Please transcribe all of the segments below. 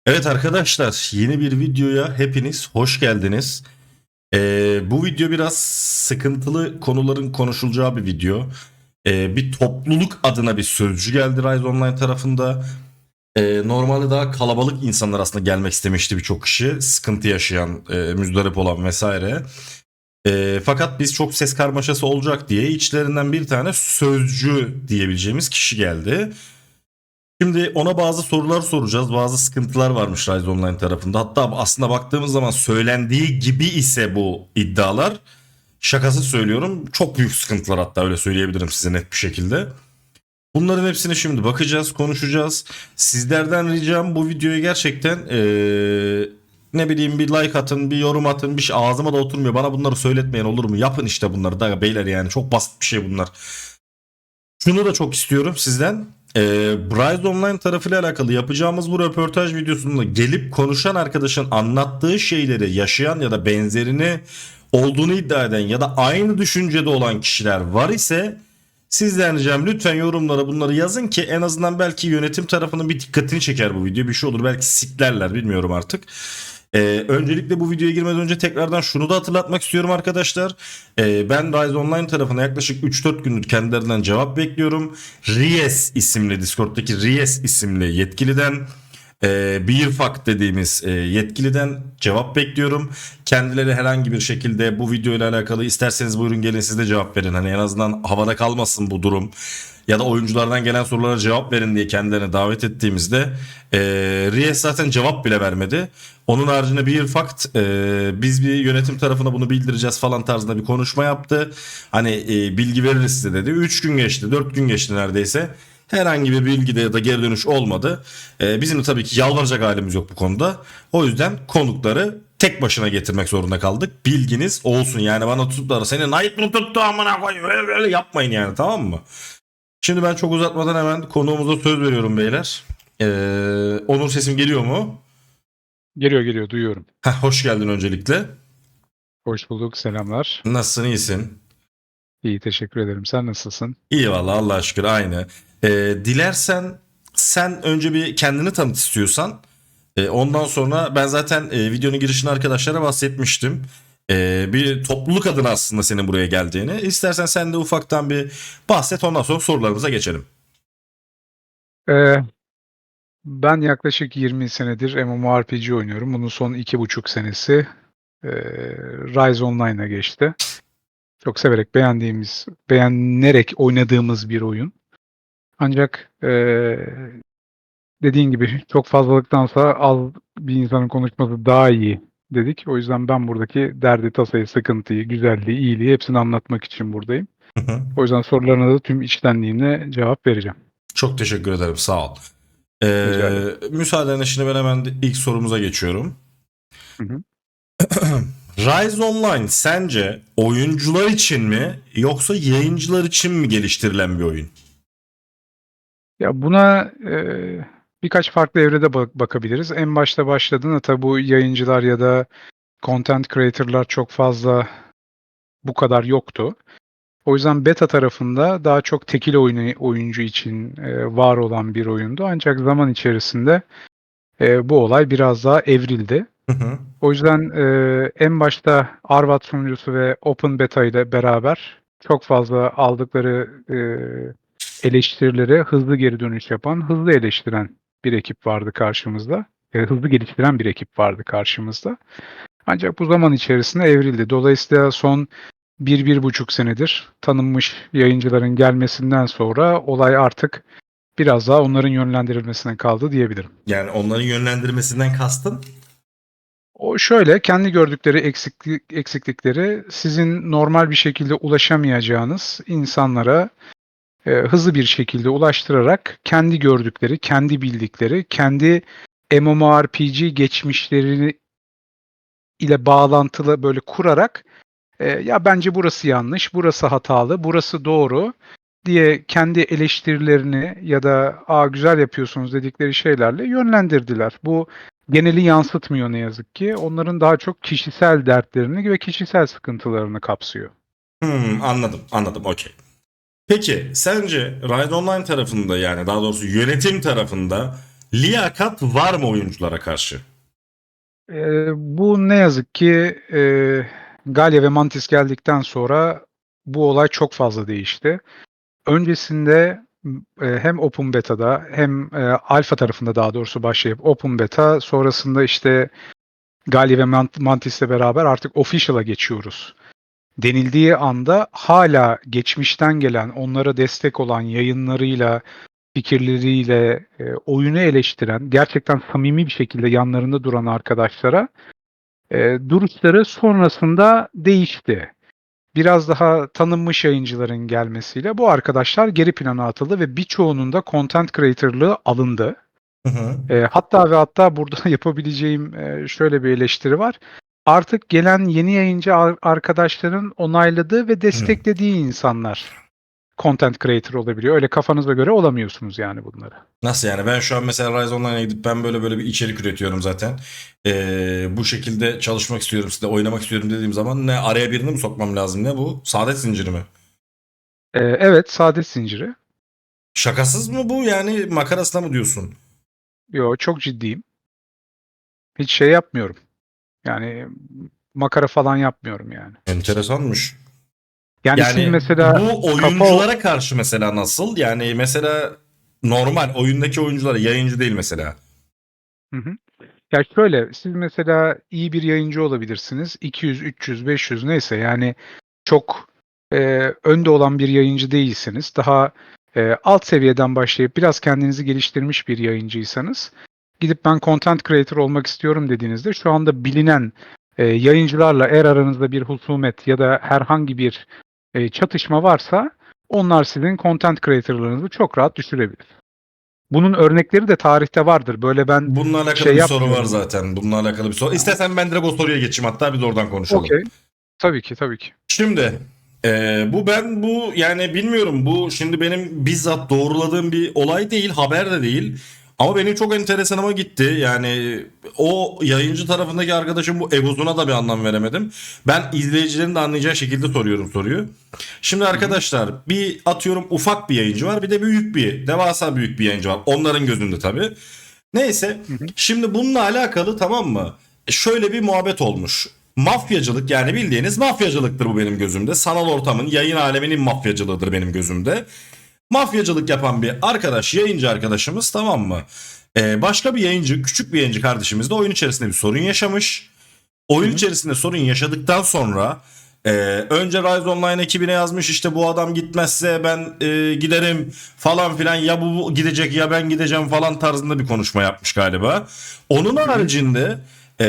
Evet arkadaşlar, yeni bir videoya hepiniz hoş geldiniz. Bu video biraz sıkıntılı konuların konuşulacağı bir video. Bir topluluk adına bir sözcü geldi Rise Online tarafında. Normalde daha kalabalık insanlar aslında gelmek istemişti, birçok kişi. Sıkıntı yaşayan, müzdarip olan vesaire. Fakat biz çok ses karmaşası olacak diye içlerinden bir tane sözcü diyebileceğimiz kişi geldi. Şimdi ona bazı sorular soracağız. Bazı sıkıntılar varmış Rise Online tarafında. Hatta aslında baktığımız zaman söylendiği gibi ise bu iddialar, şakası söylüyorum, çok büyük sıkıntılar, hatta öyle söyleyebilirim size net bir şekilde. Bunların hepsini şimdi bakacağız, konuşacağız. Sizlerden ricam, bu videoyu gerçekten ne bileyim bir like atın, bir yorum atın. Bir şey ağzıma da oturmuyor. Bana bunları söyletmeyin, olur mu? Yapın işte bunları da beyler, yani çok basit bir şey bunlar. Şunu da çok istiyorum sizden. Rise Online tarafıyla alakalı yapacağımız bu röportaj videosunda gelip konuşan arkadaşın anlattığı şeyleri yaşayan ya da benzerini olduğunu iddia eden ya da aynı düşüncede olan kişiler var ise, sizden ricam lütfen yorumlara bunları yazın ki en azından belki yönetim tarafının bir dikkatini çeker bu video. Bir şey olur, belki siklerler, bilmiyorum artık. Öncelikle bu videoya girmeden önce tekrardan şunu da hatırlatmak istiyorum arkadaşlar. Ben Rise Online tarafına yaklaşık 3-4 gündür kendilerinden cevap bekliyorum. Ries isimli, Discord'daki Ries isimli yetkiliden, Beerfuck dediğimiz yetkiliden cevap bekliyorum. Kendileri herhangi bir şekilde bu video ile alakalı isterseniz buyurun gelin siz de cevap verin. Hani en azından havada kalmasın bu durum. Ya da oyunculardan gelen sorulara cevap verin diye kendilerine davet ettiğimizde Ries zaten cevap bile vermedi. Onun haricinde Beerfuck biz bir yönetim tarafına bunu bildireceğiz falan tarzında bir konuşma yaptı. Hani bilgi veririz size dedi. 3 gün geçti, 4 gün geçti neredeyse. Herhangi bir bilgide ya da geri dönüş olmadı. Bizim de tabii ki yalvaracak halimiz yok bu konuda. O yüzden konukları tek başına getirmek zorunda kaldık. Bilginiz olsun, yani bana tutup da seni Knight mı tuttu amına koyayım öyle yapmayın yani, tamam mı? Şimdi ben çok uzatmadan hemen konuğumuza söz veriyorum beyler. Onur, sesim geliyor mu? Geliyor geliyor duyuyorum. Hoş geldin öncelikle. Hoş bulduk, selamlar. Nasılsın, iyisin? İyi, teşekkür ederim. Sen nasılsın? İyi valla, Allah'a şükür, aynı. Dilersen sen önce bir kendini tanıt istiyorsan. Ondan sonra ben zaten videonun girişinde arkadaşlara bahsetmiştim. Bir topluluk adına aslında senin buraya geldiğini. İstersen sen de ufaktan bir bahset, ondan sonra sorularımıza geçelim. Eee, Ben yaklaşık 20 senedir MMORPG oynuyorum. Bunun son 2,5 senesi Rise Online'a geçti. Çok severek beğenerek oynadığımız bir oyun. Ancak dediğin gibi çok fazlalıktansa az bir insanın konuşması daha iyi dedik. O yüzden ben buradaki derdi, tasayı, sıkıntıyı, güzelliği, iyiliği hepsini anlatmak için buradayım. O yüzden sorularına da tüm içtenliğimle cevap vereceğim. Çok teşekkür ederim, sağ ol. Rica ederim. Müsaadenle şimdi ben hemen ilk sorumuza geçiyorum. Hı hı. Rise Online sence oyuncular için mi yoksa yayıncılar için mi geliştirilen bir oyun? Ya, buna, birkaç farklı evrede bakabiliriz. En başta başladığında tabii bu yayıncılar ya da content creator'lar çok fazla bu kadar yoktu. O yüzden beta tarafında daha çok tekil oyuncu için, var olan bir oyundu. Ancak zaman içerisinde, bu olay biraz daha evrildi. Hı hı. O yüzden, en başta Arvat sunucusu ve Open Beta ile beraber çok fazla aldıkları, eleştirilere hızlı geri dönüş yapan, hızlı eleştiren bir ekip vardı karşımızda. Hızlı geliştiren bir ekip vardı karşımızda. Ancak bu zaman içerisinde evrildi. Dolayısıyla son 1-1,5 senedir tanınmış yayıncıların gelmesinden sonra olay artık biraz daha onların yönlendirilmesine kaldı diyebilirim. Yani onların yönlendirmesinden kastın? O şöyle, kendi gördükleri eksiklikleri sizin normal bir şekilde ulaşamayacağınız insanlara, hızlı bir şekilde ulaştırarak kendi gördükleri, kendi bildikleri, kendi MMORPG geçmişleri ile bağlantılı böyle kurarak, "Ya, bence burası yanlış, burası hatalı, burası doğru." diye kendi eleştirilerini ya da, "A, güzel yapıyorsunuz." dedikleri şeylerle yönlendirdiler. Bu geneli yansıtmıyor ne yazık ki. Onların daha çok kişisel dertlerini ve kişisel sıkıntılarını kapsıyor. Anladım, anladım, okey. Peki sence Ride Online tarafında, yani daha doğrusu yönetim tarafında liyakat var mı oyunculara karşı? Bu ne yazık ki Galya ve Mantis geldikten sonra bu olay çok fazla değişti. Öncesinde hem Open Beta'da hem Alpha tarafında daha doğrusu başlayıp Open Beta sonrasında işte Galya ve Mantis'le beraber artık Official'a geçiyoruz denildiği anda hala geçmişten gelen, onlara destek olan yayınlarıyla, fikirleriyle oyunu eleştiren, gerçekten samimi bir şekilde yanlarında duran arkadaşlara duruşları sonrasında değişti. Biraz daha tanınmış yayıncıların gelmesiyle bu arkadaşlar geri plana atıldı ve birçoğunun da content creator'lığı alındı. Hı hı. Hatta ve hatta burada yapabileceğim şöyle bir eleştiri var. Artık gelen yeni yayıncı arkadaşların onayladığı ve Hı. desteklediği insanlar content creator olabiliyor. Öyle kafanıza göre olamıyorsunuz yani bunları. Nasıl yani? Ben şu an mesela Rise Online'a gidip ben böyle bir içerik üretiyorum zaten. Bu şekilde çalışmak istiyorum, size oynamak istiyorum dediğim zaman ne araya birini mi sokmam lazım, ne bu? Saadet zinciri mi? Evet, saadet zinciri. Şakasız mı bu, yani makarasına mı diyorsun? Yo, çok ciddiyim. Hiç şey yapmıyorum. Yani makara falan yapmıyorum yani. Enteresanmış. Yani siz Yani mesela bu kafa oyunculara karşı mesela nasıl? Yani mesela normal oyundaki oyunculara, yayıncı değil mesela. Hı hı. Ya şöyle, siz mesela iyi bir yayıncı olabilirsiniz. 200, 300, 500 neyse yani çok önde olan bir yayıncı değilsiniz. Daha alt seviyeden başlayıp biraz kendinizi geliştirmiş bir yayıncıysanız gidip ben content creator olmak istiyorum dediğinizde şu anda bilinen yayıncılarla eğer aranızda bir husumet ya da herhangi bir çatışma varsa onlar sizin content creator'larınızı çok rahat düşürebilir. Bunun örnekleri de tarihte vardır. Böyle ben Bununla alakalı şey bir soru var yapmıyorum. zaten. Bununla alakalı bir soru. İstersen ben direkt o soruya geçeyim, hatta biz oradan konuşalım. Okay. Tabii ki, tabii ki. Şimdi bu yani bilmiyorum, bu şimdi benim bizzat doğruladığım bir olay değil, haber de değil. Ama benim çok enteresanıma gitti. Yani o yayıncı tarafındaki arkadaşım bu egosuna da bir anlam veremedim. Ben izleyicilerin de anlayacağı şekilde soruyorum soruyu. Şimdi Hı hı. arkadaşlar, bir atıyorum ufak bir yayıncı var, bir de devasa büyük bir yayıncı var. Onların gözünde tabii. Neyse, Hı hı. şimdi bununla alakalı, tamam mı? Şöyle bir muhabbet olmuş. Mafyacılık, yani bildiğiniz mafyacılıktır bu benim gözümde. Sanal ortamın, yayın aleminin mafyacılığıdır benim gözümde. Mafyacılık yapan bir arkadaş, yayıncı arkadaşımız, tamam mı? Başka bir yayıncı, küçük bir yayıncı kardeşimiz de oyun içerisinde bir sorun yaşamış. Hı Oyun hı. içerisinde sorun yaşadıktan sonra önce Rise Online ekibine yazmış, işte bu adam gitmezse ben giderim falan filan, ya bu gidecek ya ben gideceğim falan tarzında bir konuşma yapmış galiba. Onun Hı hı. haricinde e,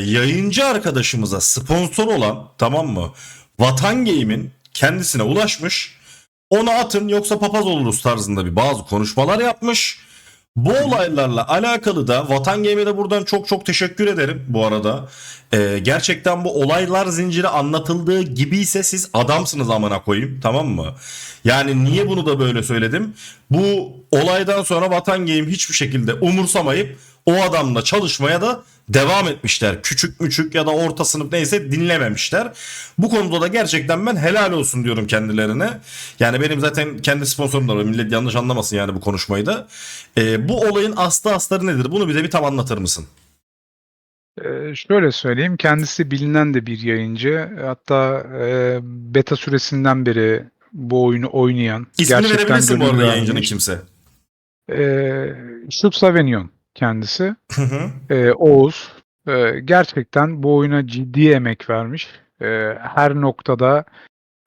yayıncı arkadaşımıza sponsor olan, tamam mı, Vatan Game'in kendisine ulaşmış. Onu atın yoksa papaz oluruz tarzında bir bazı konuşmalar yapmış. Bu Hı hı. olaylarla alakalı da Vatan Game'e de buradan çok çok teşekkür ederim bu arada. Gerçekten bu olaylar zinciri anlatıldığı gibi ise siz adamsınız, amına koyayım, tamam mı? Yani niye bunu da böyle söyledim? Bu olaydan sonra Vatan Game hiçbir şekilde umursamayıp o adamla çalışmaya da devam etmişler. Küçük müçük ya da orta sınıf neyse dinlememişler. Bu konuda da gerçekten ben helal olsun diyorum kendilerine. Yani benim zaten kendi sponsorum da var. Millet yanlış anlamasın yani bu konuşmayı da. Bu olayın aslı astarı nedir? Bunu bize bir tam anlatır mısın? Şöyle söyleyeyim, kendisi bilinen de bir yayıncı. Hatta beta süresinden beri bu oyunu oynayan, İsmini gerçekten verebilirsin bu gönül arada yayıncının vermiş. kimse. Şut Savenyon kendisi. Hı hı. Oğuz. Gerçekten bu oyuna ciddi emek vermiş. Her noktada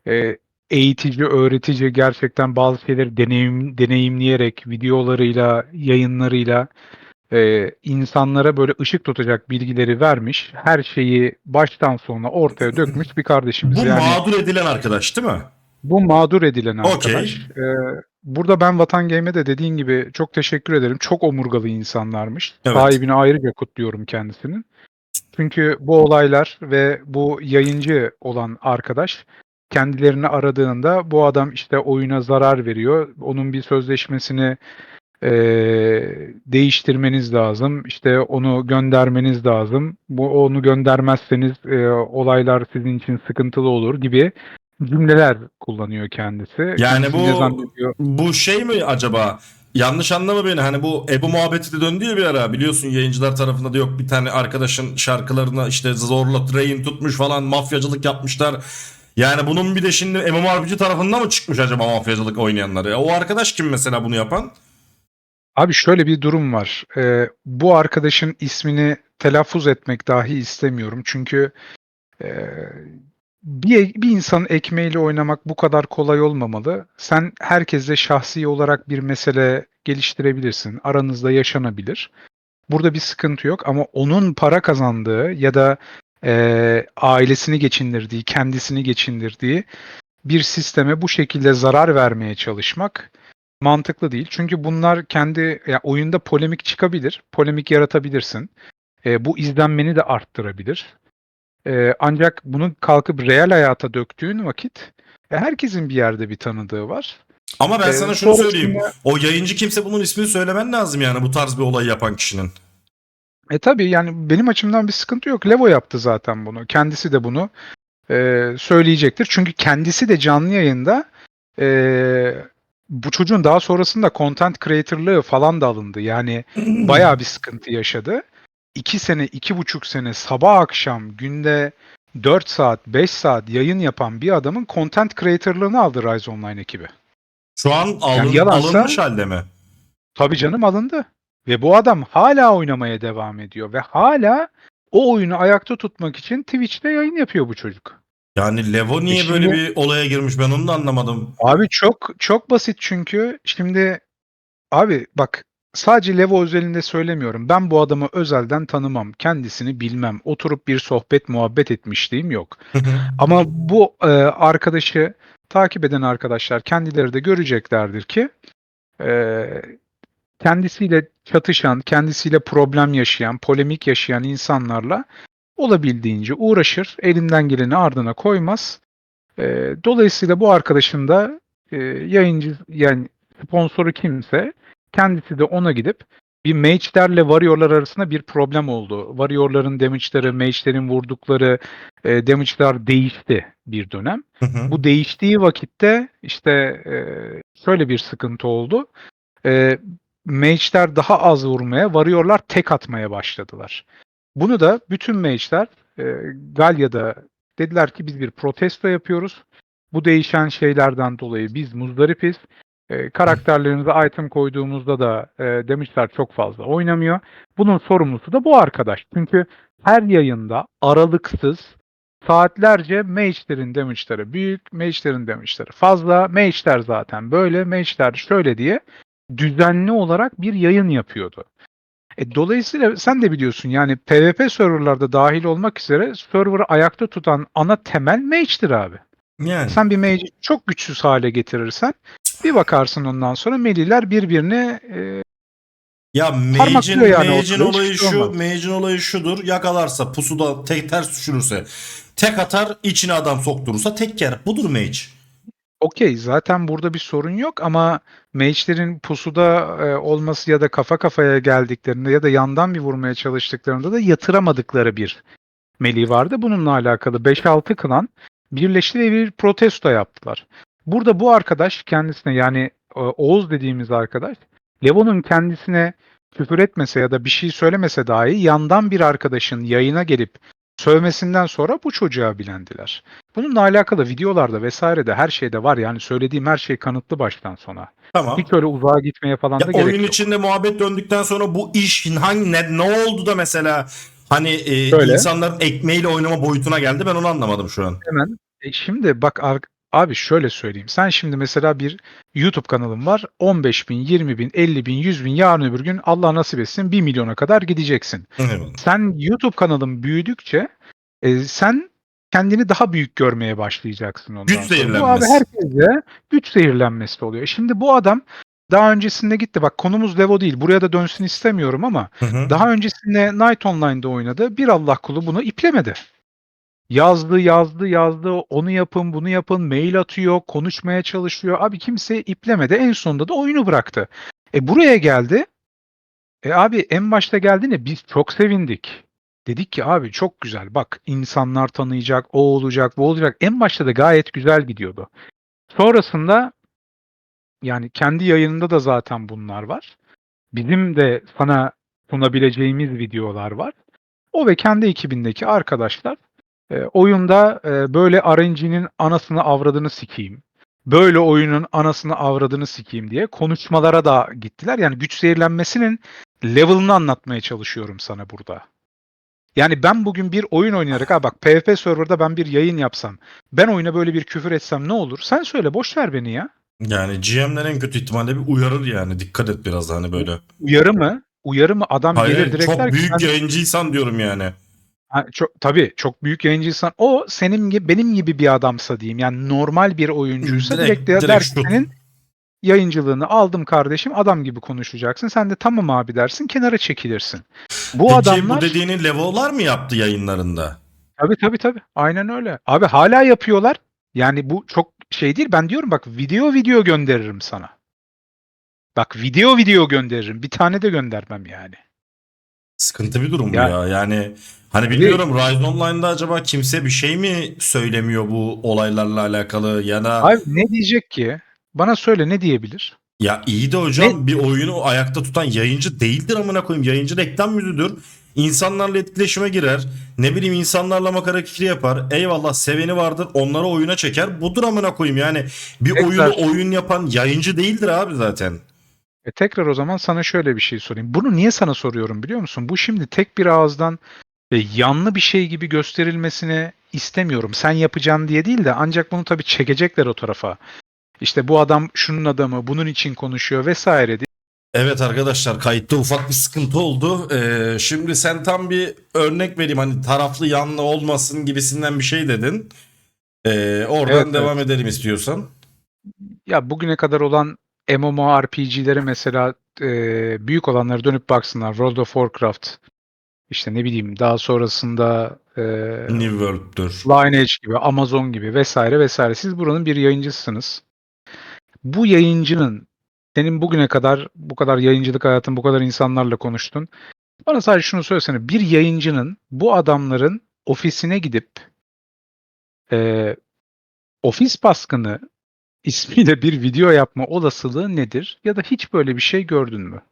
e, eğitici, öğretici, gerçekten bazı şeyleri deneyimleyerek, videolarıyla, yayınlarıyla insanlara böyle ışık tutacak bilgileri vermiş. Her şeyi baştan sona ortaya dökmüş bir kardeşimiz. Bu Yani mağdur edilen arkadaş değil mi? bu mağdur edilen Okey. arkadaş. Burada ben Vatan Game'e de dediğin gibi çok teşekkür ederim. Çok omurgalı insanlarmış. Evet. Sahibini ayrıca kutluyorum kendisinin. Çünkü bu olaylar ve bu yayıncı olan arkadaş kendilerini aradığında bu adam işte oyuna zarar veriyor. Onun bir sözleşmesini değiştirmeniz lazım. İşte onu göndermeniz lazım. Onu göndermezseniz olaylar sizin için sıkıntılı olur gibi cümleler kullanıyor kendisi. Yani Kendisi ne bu zannediyor? bu şey mi acaba? yanlış anlama beni. Hani bu Ebu muhabbeti de döndü ya bir ara. Biliyorsun yayıncılar tarafında da yok bir tane arkadaşın şarkılarına işte zorla rehin tutmuş falan mafyacılık yapmışlar. Yani bunun bir de şimdi MMORPG tarafında mı çıkmış acaba mafyacılık oynayanlar? Ya o arkadaş kim mesela bunu yapan? Abi şöyle bir durum var. Bu arkadaşın ismini telaffuz etmek dahi istemiyorum. Çünkü Eee, bir insanın ekmeğiyle oynamak bu kadar kolay olmamalı. Sen herkesle şahsi olarak bir mesele geliştirebilirsin. Aranızda yaşanabilir. Burada bir sıkıntı yok ama onun para kazandığı ya da ailesini geçindirdiği, kendisini geçindirdiği bir sisteme bu şekilde zarar vermeye çalışmak mantıklı değil. Çünkü bunlar kendi ya oyunda polemik çıkabilir, polemik yaratabilirsin. Bu izlenmeni de arttırabilir. Ancak bunu kalkıp reel hayata döktüğün vakit herkesin bir yerde bir tanıdığı var. Ama ben sana şunu söyleyeyim. Sonrasında O yayıncı kimse bunun ismini söylemen lazım yani bu tarz bir olay yapan kişinin. tabii yani benim açımdan bir sıkıntı yok. Levo yaptı zaten bunu. Kendisi de bunu söyleyecektir. Çünkü kendisi de canlı yayında bu çocuğun daha sonrasında content creator'lığı falan da alındı. Yani bayağı bir sıkıntı yaşadı. 2 sene, 2,5 sene sabah akşam günde 4 saat, 5 saat yayın yapan bir adamın content creator'lığını aldı Rise Online ekibi. Şu an Yani yalansa alınmış halde mi? tabii canım alındı. Ve bu adam hala oynamaya devam ediyor ve hala o oyunu ayakta tutmak için Twitch'te yayın yapıyor bu çocuk. Yani Levo niye böyle Şimdi bir olaya girmiş ben onu da anlamadım. abi çok çok basit çünkü şimdi abi bak sadece Levo özelinde söylemiyorum. Ben bu adamı özelden tanımam. Kendisini bilmem. Oturup bir sohbet muhabbet etmişliğim yok. Ama bu arkadaşı takip eden arkadaşlar kendileri de göreceklerdir ki e, kendisiyle çatışan, kendisiyle problem yaşayan, polemik yaşayan insanlarla olabildiğince uğraşır. Elinden geleni ardına koymaz. Dolayısıyla bu arkadaşın da yayıncı yani sponsoru kimse kendisi de ona gidip bir mage'lerle warrior'lar arasında bir problem oldu. Warrior'ların damage'leri, mage'lerin vurdukları damage'lar değişti bir dönem. Bu değiştiği vakitte işte şöyle bir sıkıntı oldu. E, Mage'ler daha az vurmaya, warrior'lar tek atmaya başladılar. Bunu da bütün mage'ler Galya'da dediler ki biz bir protesto yapıyoruz. Bu değişen şeylerden dolayı biz muzdaripiz. Karakterlerinize item koyduğumuzda da demişler çok fazla oynamıyor. Bunun sorumlusu da bu arkadaş. Çünkü her yayında aralıksız saatlerce mage'lerin damage'ları büyük, mage'lerin damage'ları fazla, mage'ler zaten böyle, mage'ler şöyle diye düzenli olarak bir yayın yapıyordu. Dolayısıyla sen de biliyorsun yani PvP serverlarda dahil olmak üzere server'ı ayakta tutan ana temel mage'tir abi. Yani. Sen bir mage'i çok güçsüz hale getirirsen bir bakarsın ondan sonra meliler birbirini Ya parmaklıyor yani Mage'in ortada. Hiçbir olayı şey şu, olmaz. Mage'in olayı şudur. Yakalarsa pusuda ters düşürürse tek atar, içine adam sokturursa tek yer. Budur Mage. Okey, zaten burada bir sorun yok ama mage'lerin pusuda olması ya da kafa kafaya geldiklerinde ya da yandan bir vurmaya çalıştıklarında da yatıramadıkları bir Melih vardı. Bununla alakalı 5-6 klan birleşti ve bir protesto yaptılar. Burada bu arkadaş kendisine yani Oğuz dediğimiz arkadaş Levo'nun kendisine küfür etmese ya da bir şey söylemese dahi yandan bir arkadaşın yayına gelip sövmesinden sonra bu çocuğa bilendiler. Bununla alakalı videolarda vesairede her şeyde var yani söylediğim her şey kanıtlı baştan sona. Tamam. Hiç öyle uzağa gitmeye falan Ya da oyun gerek yok. içinde muhabbet döndükten sonra bu iş ne oldu da mesela hani Şöyle insanların ekmeğiyle oynama boyutuna geldi ben onu anlamadım şu an. hemen. Şimdi bak abi şöyle söyleyeyim. Sen şimdi mesela bir YouTube kanalın var. 15 bin, 20 bin, 50 bin, 100 bin yarın öbür gün Allah nasip etsin 1 milyona kadar gideceksin. Eyvallah. Sen YouTube kanalın büyüdükçe sen kendini daha büyük görmeye başlayacaksın Güç ondan sonra. Bu abi zehirlenmesi. herkese güç zehirlenmesi oluyor. Şimdi bu adam daha öncesinde gitti. Bak konumuz Levo değil. Buraya da dönsün istemiyorum ama Hı hı. daha öncesinde Night Online'da oynadı. Bir Allah kulu bunu iplemedi. Yazdı, yazdı, yazdı. Onu yapın, bunu yapın. Mail atıyor, konuşmaya çalışıyor. Abi kimse iplemedi. En sonunda da oyunu bıraktı. Buraya geldi. Abi en başta geldiğinde biz çok sevindik. Dedik ki abi çok güzel. Bak insanlar tanıyacak, o olacak, bu olacak. En başta da gayet güzel gidiyordu. Sonrasında Yani kendi yayınında da zaten bunlar var. Bizim de sana sunabileceğimiz videolar var. O ve kendi ekibindeki arkadaşlar oyunda böyle RNG'nin anasını avradını sikeyim. Böyle oyunun anasını avradını sikeyim diye konuşmalara da gittiler. Yani güç zehirlenmesinin level'ını anlatmaya çalışıyorum sana burada. Yani ben bugün bir oyun oynayarak, ha bak, PvP serverda ben bir yayın yapsam, ben oyuna böyle bir küfür etsem ne olur? Sen söyle, boş ver beni ya. Yani GM'den en kötü ihtimalle bir uyarır yani. Dikkat et biraz hani böyle. Uyarı mı? Uyarı mı? Adam Hayır, gelir hayır, direkt der çok ki büyük sen. yayıncıysan diyorum yani. Ha, çok, tabii çok büyük yayıncıysan, o senin gibi benim gibi bir adamsa diyeyim, yani normal bir oyuncuysa direkt Direkt der direkt ki şut. senin yayıncılığını aldım kardeşim, adam gibi konuşacaksın. Sen de tamam abi dersin, kenara çekilirsin. Bu Peki bu adamlar dediğini Levo'lar mı yaptı yayınlarında? tabii aynen öyle. Abi hala yapıyorlar. Yani bu çok şey değil. Ben diyorum bak, video gönderirim sana. Bak, video gönderirim. Bir tane de göndermem yani. Sıkıntı bir durum bu Ya ya. Yani hani tabii bilmiyorum, Rise Online'da acaba kimse bir şey mi söylemiyor bu olaylarla alakalı ya da abi, ne diyecek ki? Bana söyle, ne diyebilir? ya iyi de Ne? hocam, bir oyunu ayakta tutan yayıncı değildir amına koyayım. Yayıncı reklam yüzüdür. İnsanlarla etkileşime girer. Ne bileyim, insanlarla makara kikiri yapar. Eyvallah, seveni vardır. Onları oyuna çeker. Budur amına koyayım. Yani bir oyunu Tekrar oyun yapan yayıncı değildir abi zaten. tekrar o zaman sana şöyle bir şey sorayım. Bunu niye sana soruyorum biliyor musun? Bu şimdi tek bir ağızdan yanlı bir şey gibi gösterilmesini istemiyorum. Sen yapacaksın diye değil de, ancak bunu tabii çekecekler o tarafa. İşte bu adam şunun adamı, bunun için konuşuyor vesaire diye. Evet arkadaşlar, kayıtta ufak bir sıkıntı oldu. Şimdi sen tam bir örnek vereyim, hani taraflı yanlı olmasın gibisinden bir şey dedin. Evet, Oradan evet. devam edelim istiyorsan. Ya bugüne kadar olan MMORPG'lere mesela, büyük olanları dönüp baksınlar. World of Warcraft, işte ne bileyim, daha sonrasında New World'dur. Lineage gibi, Amazon gibi vesaire vesaire. Siz buranın bir yayıncısınız. Bu yayıncının, senin bugüne kadar bu kadar yayıncılık hayatın, bu kadar insanlarla konuştun. Bana sadece şunu söylesene. Bir yayıncının bu adamların ofisine gidip e, ofis baskını ismiyle bir video yapma olasılığı nedir? Ya da hiç böyle bir şey gördün mü?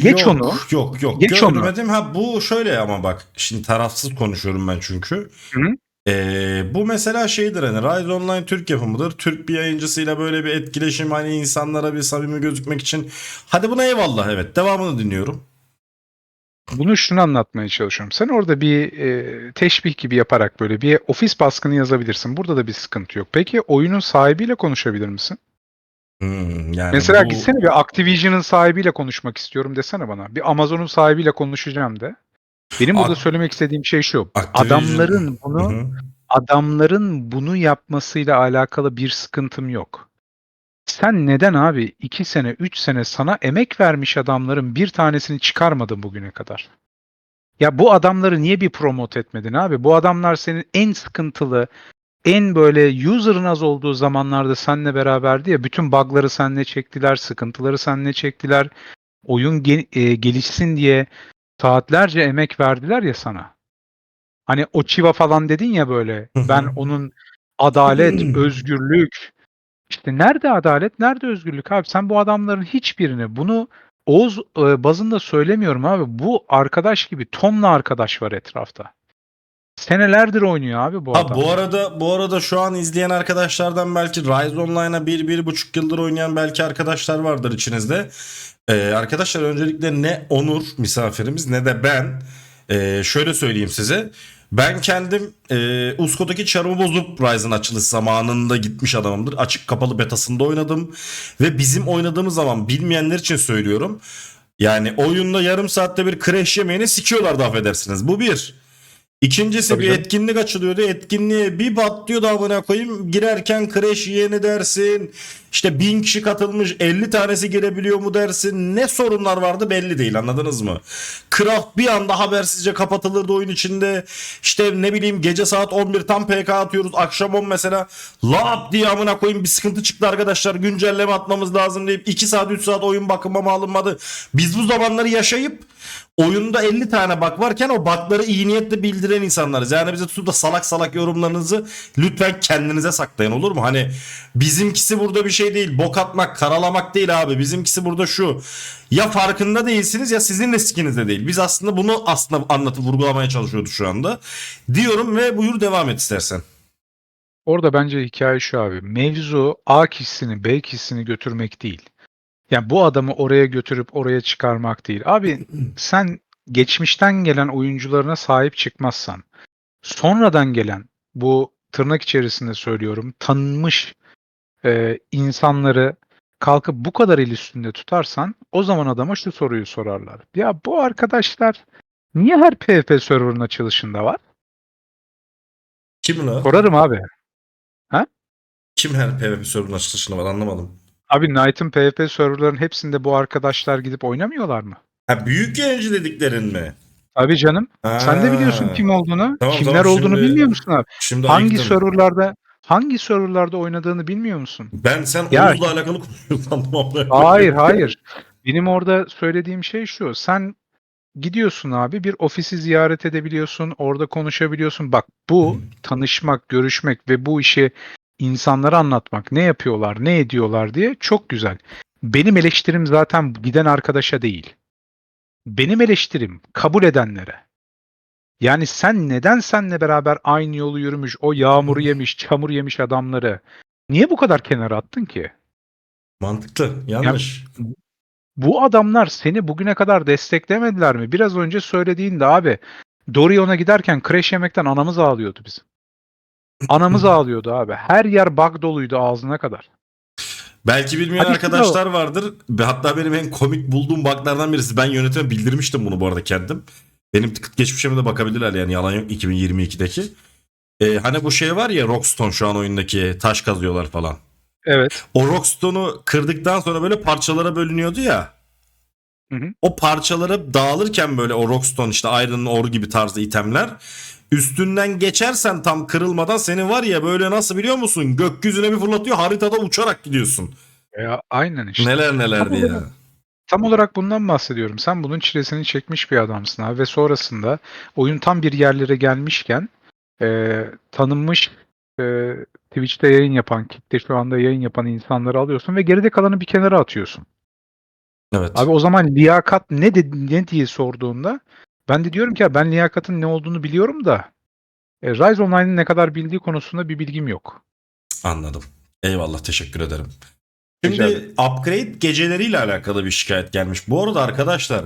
Geç onu. Yok Geç onu. görmedim. Ha bu şöyle, ama bak şimdi tarafsız konuşuyorum ben çünkü. Hı? Bu mesela şeydir, hani Rise Online Türk yapımıdır. Türk bir yayıncısıyla böyle bir etkileşim, hani insanlara bir samimi gözükmek için. Hadi buna eyvallah, evet, devamını dinliyorum. Bunu şunu anlatmaya çalışıyorum. Sen orada bir teşbih gibi yaparak böyle bir ofis baskını yazabilirsin. Burada da bir sıkıntı yok. Peki oyunun sahibiyle konuşabilir misin? Yani Mesela bu gitsene, bir Activision'ın sahibiyle konuşmak istiyorum desene bana. Bir Amazon'un sahibiyle konuşacağım de. Benim burada Ak- söylemek istediğim şey şu. Activision. Hı hı. Adamların bunu yapmasıyla alakalı bir sıkıntım yok. Sen neden abi 2 sene 3 sene sana emek vermiş adamların bir tanesini çıkarmadın bugüne kadar? Ya bu adamları niye bir promote etmedin abi? Bu adamlar senin en sıkıntılı, en böyle user'ın az olduğu zamanlarda seninle beraberdi ya. Bütün bug'ları seninle çektiler, sıkıntıları seninle çektiler. Oyun gelişsin diye saatlerce emek verdiler ya sana. Hani o Chiva falan dedin ya böyle. Hı Ben hı. onun adalet, özgürlük. İşte nerede adalet, nerede özgürlük abi? Sen bu adamların hiçbirini, bunu Oğuz bazında söylemiyorum abi. Bu arkadaş gibi tonla arkadaş var etrafta. Senelerdir oynuyor abi bu Ha bu adamlar. arada şu an izleyen arkadaşlardan belki Rise Online'a 1,5 yıldır oynayan belki arkadaşlar vardır içinizde. Arkadaşlar, öncelikle ne Onur misafirimiz ne de ben şöyle söyleyeyim size. Ben kendim Usko'daki çarımı bozup Rise'ın açılış zamanında gitmiş adamımdır. Açık kapalı betasında oynadım. Ve bizim oynadığımız zaman, bilmeyenler için söylüyorum. Yani oyunda yarım saatte bir crash yemeğini sikiyorlardı, affedersiniz. Bu bir. İkincisi, Tabii bir canım. etkinlik açılıyordu. Etkinliğe bir patlıyordu amına koyayım. Girerken crash yeni dersin. İşte 1000 kişi katılmış, 50 tanesi girebiliyor mu dersin. Ne sorunlar vardı belli değil, anladınız mı? Craft bir anda habersizce kapatılırdı oyun içinde. İşte ne bileyim, gece saat 11 tam PK atıyoruz. Akşam 10 mesela lap diye amına koyayım bir sıkıntı çıktı arkadaşlar. Güncelleme atmamız lazım deyip 2 saat 3 saat oyun bakıma alınmadı. Biz bu zamanları yaşayıp oyunda 50 tane bug varken o bug'ları iyi niyetle bildiren insanlarız. Yani bize tutup da salak salak yorumlarınızı lütfen kendinize saklayın, olur mu? Hani bizimkisi burada bir şey şey değil. Bok atmak, karalamak değil abi. Bizimkisi burada şu. Ya farkında değilsiniz ya sizin de sikinizde değil. Biz aslında bunu anlatıp vurgulamaya çalışıyorduk şu anda. Diyorum ve buyur devam et istersen. Orada bence hikaye şu abi. Mevzu A kişisini B kişisini götürmek değil. Yani bu adamı oraya götürüp oraya çıkarmak değil. Abi sen geçmişten gelen oyuncularına sahip çıkmazsan, sonradan gelen bu tırnak içerisinde söylüyorum tanınmış insanları kalkıp bu kadar el üstünde tutarsan o zaman adama şu soruyu sorarlar. Ya bu arkadaşlar niye her PvP server'ın açılışında var? Kim la? Sorarım abi. Ha? Kim her PvP sorunun açılışına var anlamadım. Abi Knight'ın PvP server'ların hepsinde bu arkadaşlar gidip oynamıyorlar mı? Ha büyük yayıncı dediklerin mi? Abi canım. Sen de biliyorsun Ha. kim olduğunu. Tamam Kimler tamam olduğunu bilmiyor musun abi? şimdi Hangi ayıktım. server'larda oynadığını bilmiyor musun? Ben sen Ya Oğuz'la alakalı konuşuyorsun sandım. hayır hayır. Benim orada söylediğim şey şu. Sen gidiyorsun abi bir ofisi ziyaret edebiliyorsun, orada konuşabiliyorsun. Bak bu tanışmak, görüşmek ve bu işi insanlara anlatmak, ne yapıyorlar, ne ediyorlar diye çok güzel. Benim eleştirim zaten giden arkadaşa değil. Benim eleştirim kabul edenlere. Yani sen neden seninle beraber aynı yolu yürümüş, o yağmuru yemiş, çamur yemiş adamları niye bu kadar kenara attın ki? Mantıklı. Yani Yanlış. bu adamlar seni bugüne kadar desteklemediler mi? Biraz önce söylediğinde abi Dorion'a giderken crash yemekten anamız ağlıyordu bizim. Anamız ağlıyordu abi. Her yer bug doluydu ağzına kadar. Belki bilmeyen Hadi şimdi o. arkadaşlar vardır. Hatta benim en komik bulduğum bug'lardan birisi. Ben yönetime bildirmiştim bunu bu arada kendim. Benim tıkıt geçmişime de bakabilirler yani yalan yok 2022'deki. Hani bu şey var ya Rockstone şu an oyundaki taş kazıyorlar falan. Evet. O Rockstone'u kırdıktan sonra böyle parçalara bölünüyordu ya. Hı hı. O parçalara dağılırken böyle o Rockstone işte Iron Ore gibi tarzı itemler. Üstünden geçersen tam kırılmadan seni var ya böyle nasıl biliyor musun? Gökyüzüne bir fırlatıyor haritada uçarak gidiyorsun. Aynen işte. Neler Tam nelerdi olarak, ya. tam olarak bundan bahsediyorum. Sen bunun çilesini çekmiş bir adamsın abi ve sonrasında oyun tam bir yerlere gelmişken tanınmış Twitch'te yayın yapan, kitle şu anda yayın yapan insanları alıyorsun ve geride kalanı bir kenara atıyorsun. Evet. Abi o zaman liyakat ne diye sorduğunda ben de diyorum ki ya ben liyakatın ne olduğunu biliyorum da Rise Online'ın ne kadar bildiği konusunda bir bilgim yok. Anladım. Eyvallah teşekkür ederim. Rica ederim. Şimdi upgrade geceleriyle alakalı bir şikayet gelmiş. Bu arada arkadaşlar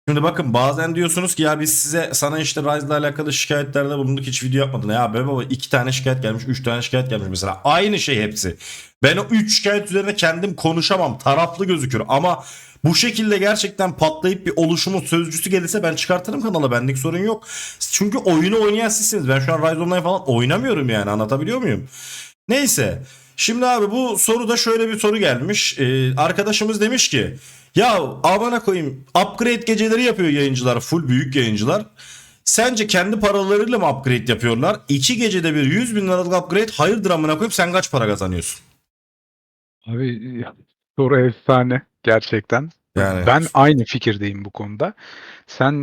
şimdi bakın bazen diyorsunuz ki ya biz sana işte Rise ile alakalı şikayetlerde bulunduk hiç video yapmadın. Ya be baba 2 tane şikayet gelmiş 3 tane şikayet gelmiş mesela. Aynı şey hepsi. Ben o 3 şikayet üzerine kendim konuşamam. Taraflı gözükür ama bu şekilde gerçekten patlayıp bir oluşumun sözcüsü gelirse ben çıkartırım kanala benlik sorun yok. Çünkü oyunu oynayan sizsiniz. Ben şu an Rise Online falan oynamıyorum yani anlatabiliyor muyum? Neyse. Şimdi abi bu soruda şöyle bir soru gelmiş. Arkadaşımız demiş ki ya amına koyayım upgrade geceleri yapıyor yayıncılar full büyük yayıncılar. Sence kendi paralarıyla mı upgrade yapıyorlar? 2 gecede bir 100 bin liralık upgrade hayırdır amına koyayım sen kaç para kazanıyorsun? Abi soru efsane gerçekten. Yani Ben aynı fikirdeyim bu konuda. Sen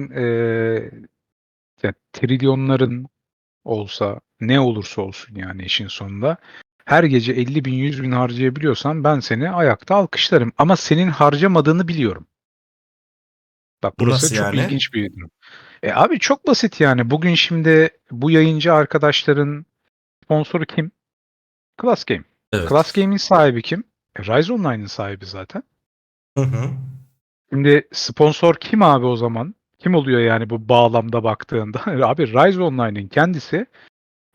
ya, trilyonların olsa ne olursa olsun yani işin sonunda her gece 50 bin 100 bin harcayabiliyorsan ben seni ayakta alkışlarım. Ama senin harcamadığını biliyorum. Bak burası nasıl çok yani? ilginç bir durum. Abi çok basit yani. Bugün şimdi bu yayıncı arkadaşların sponsoru kim? Class Game. Evet. Class Game'in sahibi kim? Rise Online'ın sahibi zaten. Hı hı. Şimdi sponsor kim abi o zaman? Kim oluyor yani bu bağlamda baktığında? Abi Rise Online'ın kendisi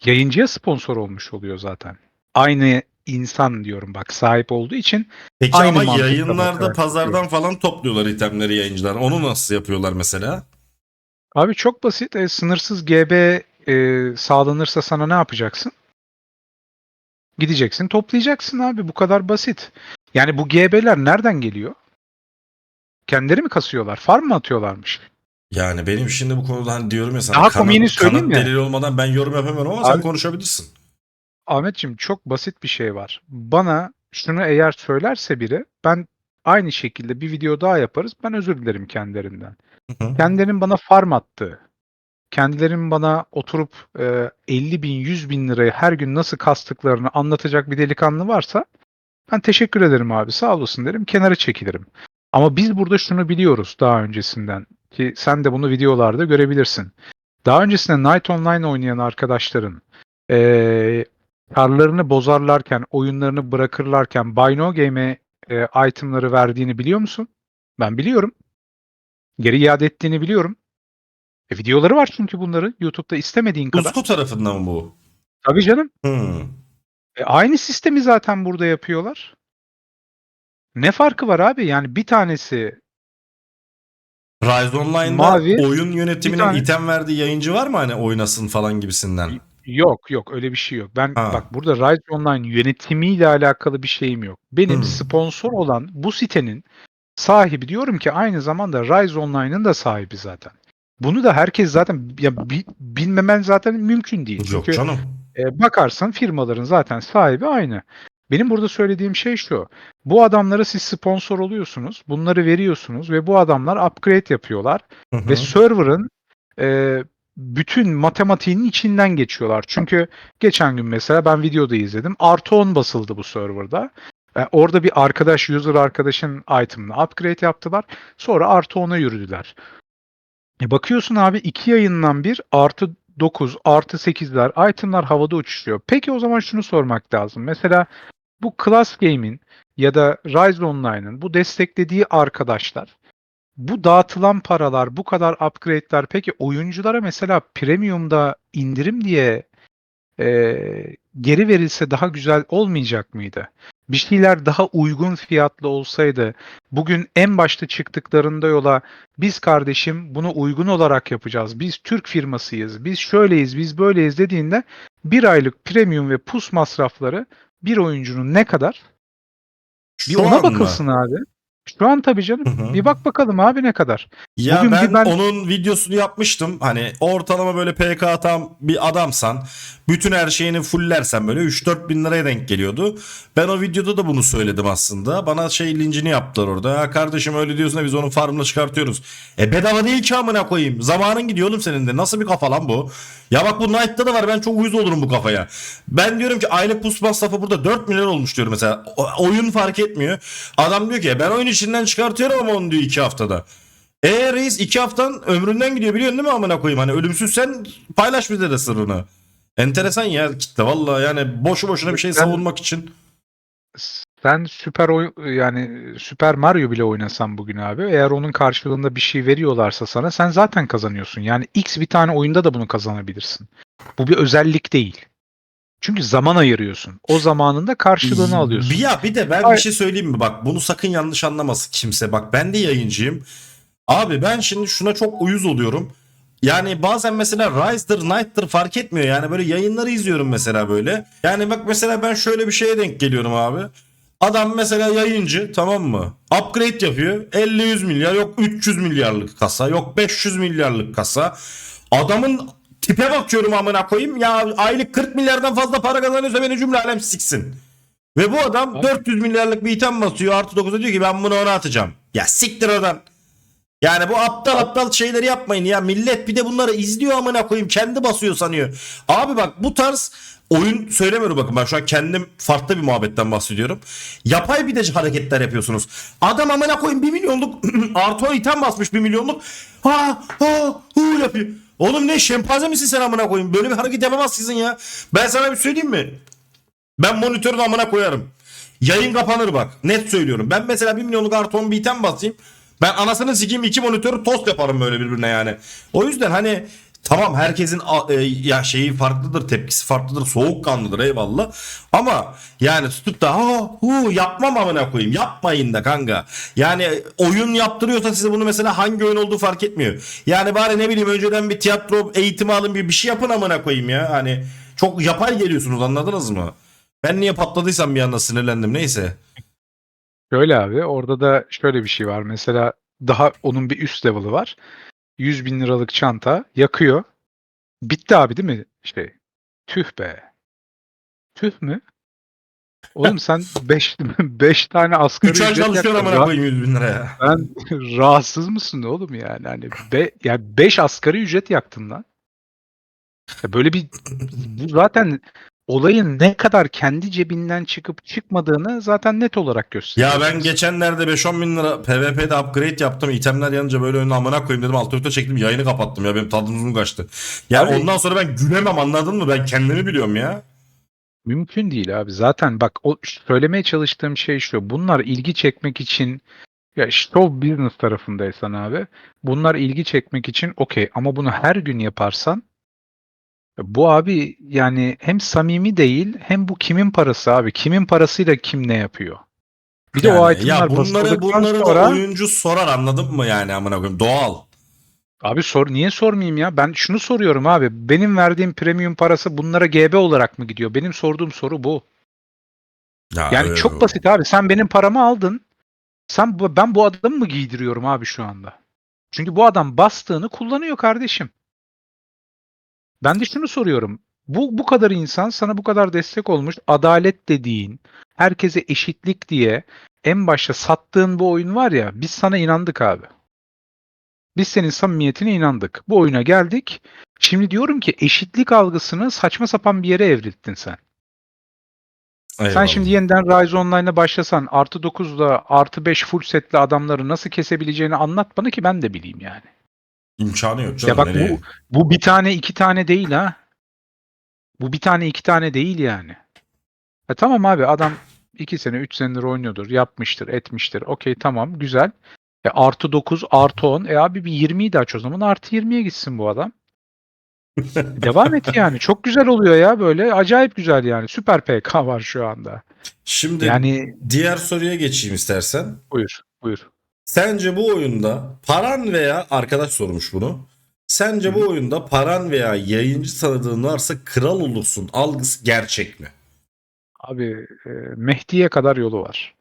yayıncıya sponsor olmuş oluyor zaten. Aynı insan diyorum bak sahip olduğu için Peki aynı ama mantıkla yayınlarda bakarak bakıyorum. pazardan falan topluyorlar itemleri yayıncılar. Onu nasıl yapıyorlar mesela? Abi çok basit. Sınırsız GB sağlanırsa sana ne yapacaksın? Gideceksin toplayacaksın abi bu kadar basit. Yani bu GB'ler nereden geliyor? Kendileri mi kasıyorlar? Farm mı atıyorlarmış? Yani benim şimdi bu konuda hani diyorum ya sana Daha komiğini söyleyeyim kanıt mi? delil olmadan ben yorum yapamıyorum ama sen Abi konuşabilirsin. Ahmetciğim çok basit bir şey var. Bana şunu eğer söylerse biri ben aynı şekilde bir video daha yaparız. Ben özür dilerim kendilerinden. Hı hı. Kendilerinin bana farm attığı, kendilerinin bana oturup 50 bin 100 bin lirayı her gün nasıl kastıklarını anlatacak bir delikanlı varsa Ben teşekkür ederim abi, sağ olasın derim, kenara çekilirim. Ama biz burada şunu biliyoruz daha öncesinden ki sen de bunu videolarda görebilirsin. Daha öncesinde Night Online oynayan arkadaşların eee karlarını bozarlarken, oyunlarını bırakırlarken Buy No Game'e itemları verdiğini biliyor musun? Ben biliyorum. Geri iade ettiğini biliyorum. Videoları var çünkü bunların YouTube'da istemediğin kadar. Uzku tarafından mı bu? Tabii canım. Hmm. Aynı sistemi zaten burada yapıyorlar. Ne farkı var abi? Yani bir tanesi Rise Online'da mavi, oyun bir yönetimine tane item verdiği yayıncı var mı hani oynasın falan gibisinden? yok öyle bir şey yok. Ben Ha. bak burada Rise Online yönetimiyle alakalı bir şeyim yok. Benim Hmm. sponsor olan bu sitenin sahibi, diyorum ki aynı zamanda Rise Online'ın da sahibi zaten. Bunu da herkes zaten ya bilmemen zaten mümkün değil. Yok Çünkü canım. bakarsan firmaların zaten sahibi aynı. Benim burada söylediğim şey şu. Bu adamlara siz sponsor oluyorsunuz. Bunları veriyorsunuz ve bu adamlar upgrade yapıyorlar. Hı Ve hı. server'ın e, bütün matematiğinin içinden geçiyorlar. Çünkü geçen gün mesela ben videoda izledim. Artı 10 basıldı bu server'da. Orada bir arkadaş, user arkadaşın item'ını upgrade yaptılar. Sonra artı 10'a yürüdüler. Bakıyorsun abi, 2 yayından bir artı 9, artı 8'ler, itemlar havada uçuşuyor. Peki o zaman şunu sormak lazım. Mesela bu Class Game'in ya da Rise Online'ın bu desteklediği arkadaşlar, bu dağıtılan paralar, bu kadar upgrade'ler peki oyunculara mesela Premium'da indirim diye geri verilse daha güzel olmayacak mıydı? Bir şeyler daha uygun fiyatlı olsaydı, bugün en başta çıktıklarında yola biz kardeşim bunu uygun olarak yapacağız, biz Türk firmasıyız, biz şöyleyiz, biz böyleyiz dediğinde bir aylık premium ve pus masrafları bir oyuncunun ne kadar? Bir Şu ona an mı? bakılsın abi. Şu an tabii Hı canım. hı. Bir bak bakalım abi ne kadar. Ya Bugün bir ben ben onun videosunu yapmıştım. Hani ortalama böyle PK atan bir adamsan bütün her şeyini fullersen böyle 3-4 bin liraya denk geliyordu. Ben o videoda da bunu söyledim aslında. Bana şey lincini yaptılar orada. Ya kardeşim öyle diyorsun da biz onun farmını çıkartıyoruz. Bedava değil ki amına koyayım. Zamanın gidiyor oğlum senin de. Nasıl bir kafa lan bu? Ya bak bu Knight'ta da var. Ben çok uyuz olurum bu kafaya. Ben diyorum ki aylık pus masrafı burada 4 milyon olmuş diyorum mesela. Oyun fark etmiyor. Adam diyor ki ben oyun içinden çıkartıyorum ama onu diyor 2 haftada. Reis 2 haftan ömründen gidiyor biliyorsun değil mi amına koyayım? Hani ölümsüzsen paylaş bize de sırrını. Enteresan ya kitle valla yani boşu boşuna bir şey sen savunmak için. sen yani Super Mario bile oynasan bugün abi, eğer onun karşılığında bir şey veriyorlarsa sana, sen zaten kazanıyorsun. Yani X bir tane oyunda da bunu kazanabilirsin. Bu bir özellik değil. Çünkü zaman ayırıyorsun. O zamanında karşılığını alıyorsun. Ya bir de ben bir Ay, şey söyleyeyim mi? Bak bunu sakın yanlış anlamasın kimse. Bak ben de yayıncıyım. Abi ben şimdi şuna çok uyuz oluyorum. Yani bazen mesela Rise'dır, Knight'tır fark etmiyor. Yani böyle yayınları izliyorum mesela böyle. Yani bak mesela ben şöyle bir şeye denk geliyorum abi. Adam mesela yayıncı tamam mı? Upgrade yapıyor. 50-100 milyar yok 300 milyarlık kasa yok 500 milyarlık kasa. Adamın tipe bakıyorum amına koyayım. Ya aylık 40 milyardan fazla para kazanıyorsa beni cümle alem siksin. Ve bu adam abi, 400 milyarlık bir item basıyor artı 9'a diyor ki ben bunu ona atacağım. Ya siktir oradan. Yani bu aptal abi, aptal şeyleri yapmayın ya. Millet bir de bunları izliyor amına koyayım. Kendi basıyor sanıyor. Abi bak bu tarz oyun söylemiyorum bakın. Ben şu an kendim farklı bir muhabbetten bahsediyorum. Yapay bir de hareketler yapıyorsunuz. Adam amına koyayım 1 milyonluk artı 10 item basmış 1 milyonluk. Ha ha hu yapıyor. Oğlum ne şempanze misin sen amına koyayım? Böyle bir hareket yapamazsın ya. Ben sana bir söyleyeyim mi? Ben monitörün amına koyarım. Yayın kapanır bak. Net söylüyorum. Ben mesela 1 milyonluk artı 10 bir item basayım. Ben anasını sikeyim 2 monitörü tost yaparım böyle birbirine yani. O yüzden hani tamam herkesin ya şeyi farklıdır, tepkisi farklıdır, soğukkanlıdır eyvallah. Ama yani tutup da yapmam amına koyayım. Yapmayın da kanka. Yani oyun yaptırıyorsa size bunu mesela hangi oyun olduğu fark etmiyor. Yani bari ne bileyim önceden bir tiyatro eğitimi alın bir şey yapın amına koyayım ya. Hani çok yapay geliyorsunuz anladınız mı? Ben niye patladıysam bir anda sinirlendim neyse. şöyle abi, orada da şöyle bir şey var. Mesela daha onun bir üst level'ı var. 100 bin liralık çanta yakıyor. Bitti abi değil mi? Tüh be. Tüh mü? Oğlum sen 5 5 tane 3 asgari ay ücret çalışıyor yaktın. amına koyayım 100 bin liraya. Ben rahatsız mısın oğlum yani? Hani yani 5 asgari ücret yaktın lan. Ya böyle bir bu zaten olayın ne kadar kendi cebinden çıkıp çıkmadığını zaten net olarak Ya ben gösteriyorsunuz. geçenlerde 5-10 bin lira PvP'de upgrade yaptım. İtemler yanınca böyle önüne amına koyayım dedim. Alt F4'e çektim, yayını kapattım ya, benim tadım uzun kaçtı. Yani Abi ondan sonra ben gülemem, anladın mı? Ben kendimi biliyorum ya. mümkün değil abi. Zaten bak o söylemeye çalıştığım şey şu. Bunlar ilgi çekmek için ya show business tarafındaysan abi bunlar ilgi çekmek için okey ama bunu her gün yaparsan bu abi yani hem samimi değil hem bu kimin parası abi? Kimin parasıyla kim ne yapıyor? Bir de o Yani ya itemlar basıldıktan bunları da sonra oyuncu sorar, anladın mı yani, amına koyayım, doğal. abi niye sormayayım ya? Ben şunu soruyorum abi. Benim verdiğim premium parası bunlara GB olarak mı gidiyor? Benim sorduğum soru bu. Ya Yani çok basit abi. Sen benim paramı aldın. Ben bu adamı mı giydiriyorum abi şu anda? Çünkü bu adam bastığını kullanıyor kardeşim. Ben de şunu soruyorum. Bu kadar insan sana bu kadar destek olmuş. Adalet dediğin, herkese eşitlik diye en başta sattığın bu oyun var ya, biz sana inandık abi. Biz senin samimiyetine inandık. Bu oyuna geldik. Şimdi diyorum ki eşitlik algısını saçma sapan bir yere evrilttin sen. Sen eyvallah. şimdi yeniden Rise Online'a başlasan artı 9'la artı 5 full setli adamları nasıl kesebileceğini anlat bana ki ben de bileyim yani. İmkanı yok Ya canım, bak nereye? bu bir tane iki tane değil ha. Bu bir tane iki tane değil yani. Tamam abi adam 2 sene 3 senedir oynuyordur. Yapmıştır etmiştir. Okey tamam güzel. Artı 9 artı 10. Abi bir 20'yi de aç o zaman. Artı 20'ye gitsin bu adam. Devam et yani. Çok güzel oluyor ya böyle. Acayip güzel yani. Süper PK var şu anda. Şimdi Yani diğer soruya geçeyim istersen. buyur buyur. Sence bu oyunda paran veya, arkadaş sormuş bunu. Hı Sence bu hı. oyunda paran veya yayıncı tanıdığın varsa kral olursun algısı gerçek mi? Abi Mehdi'ye kadar yolu var.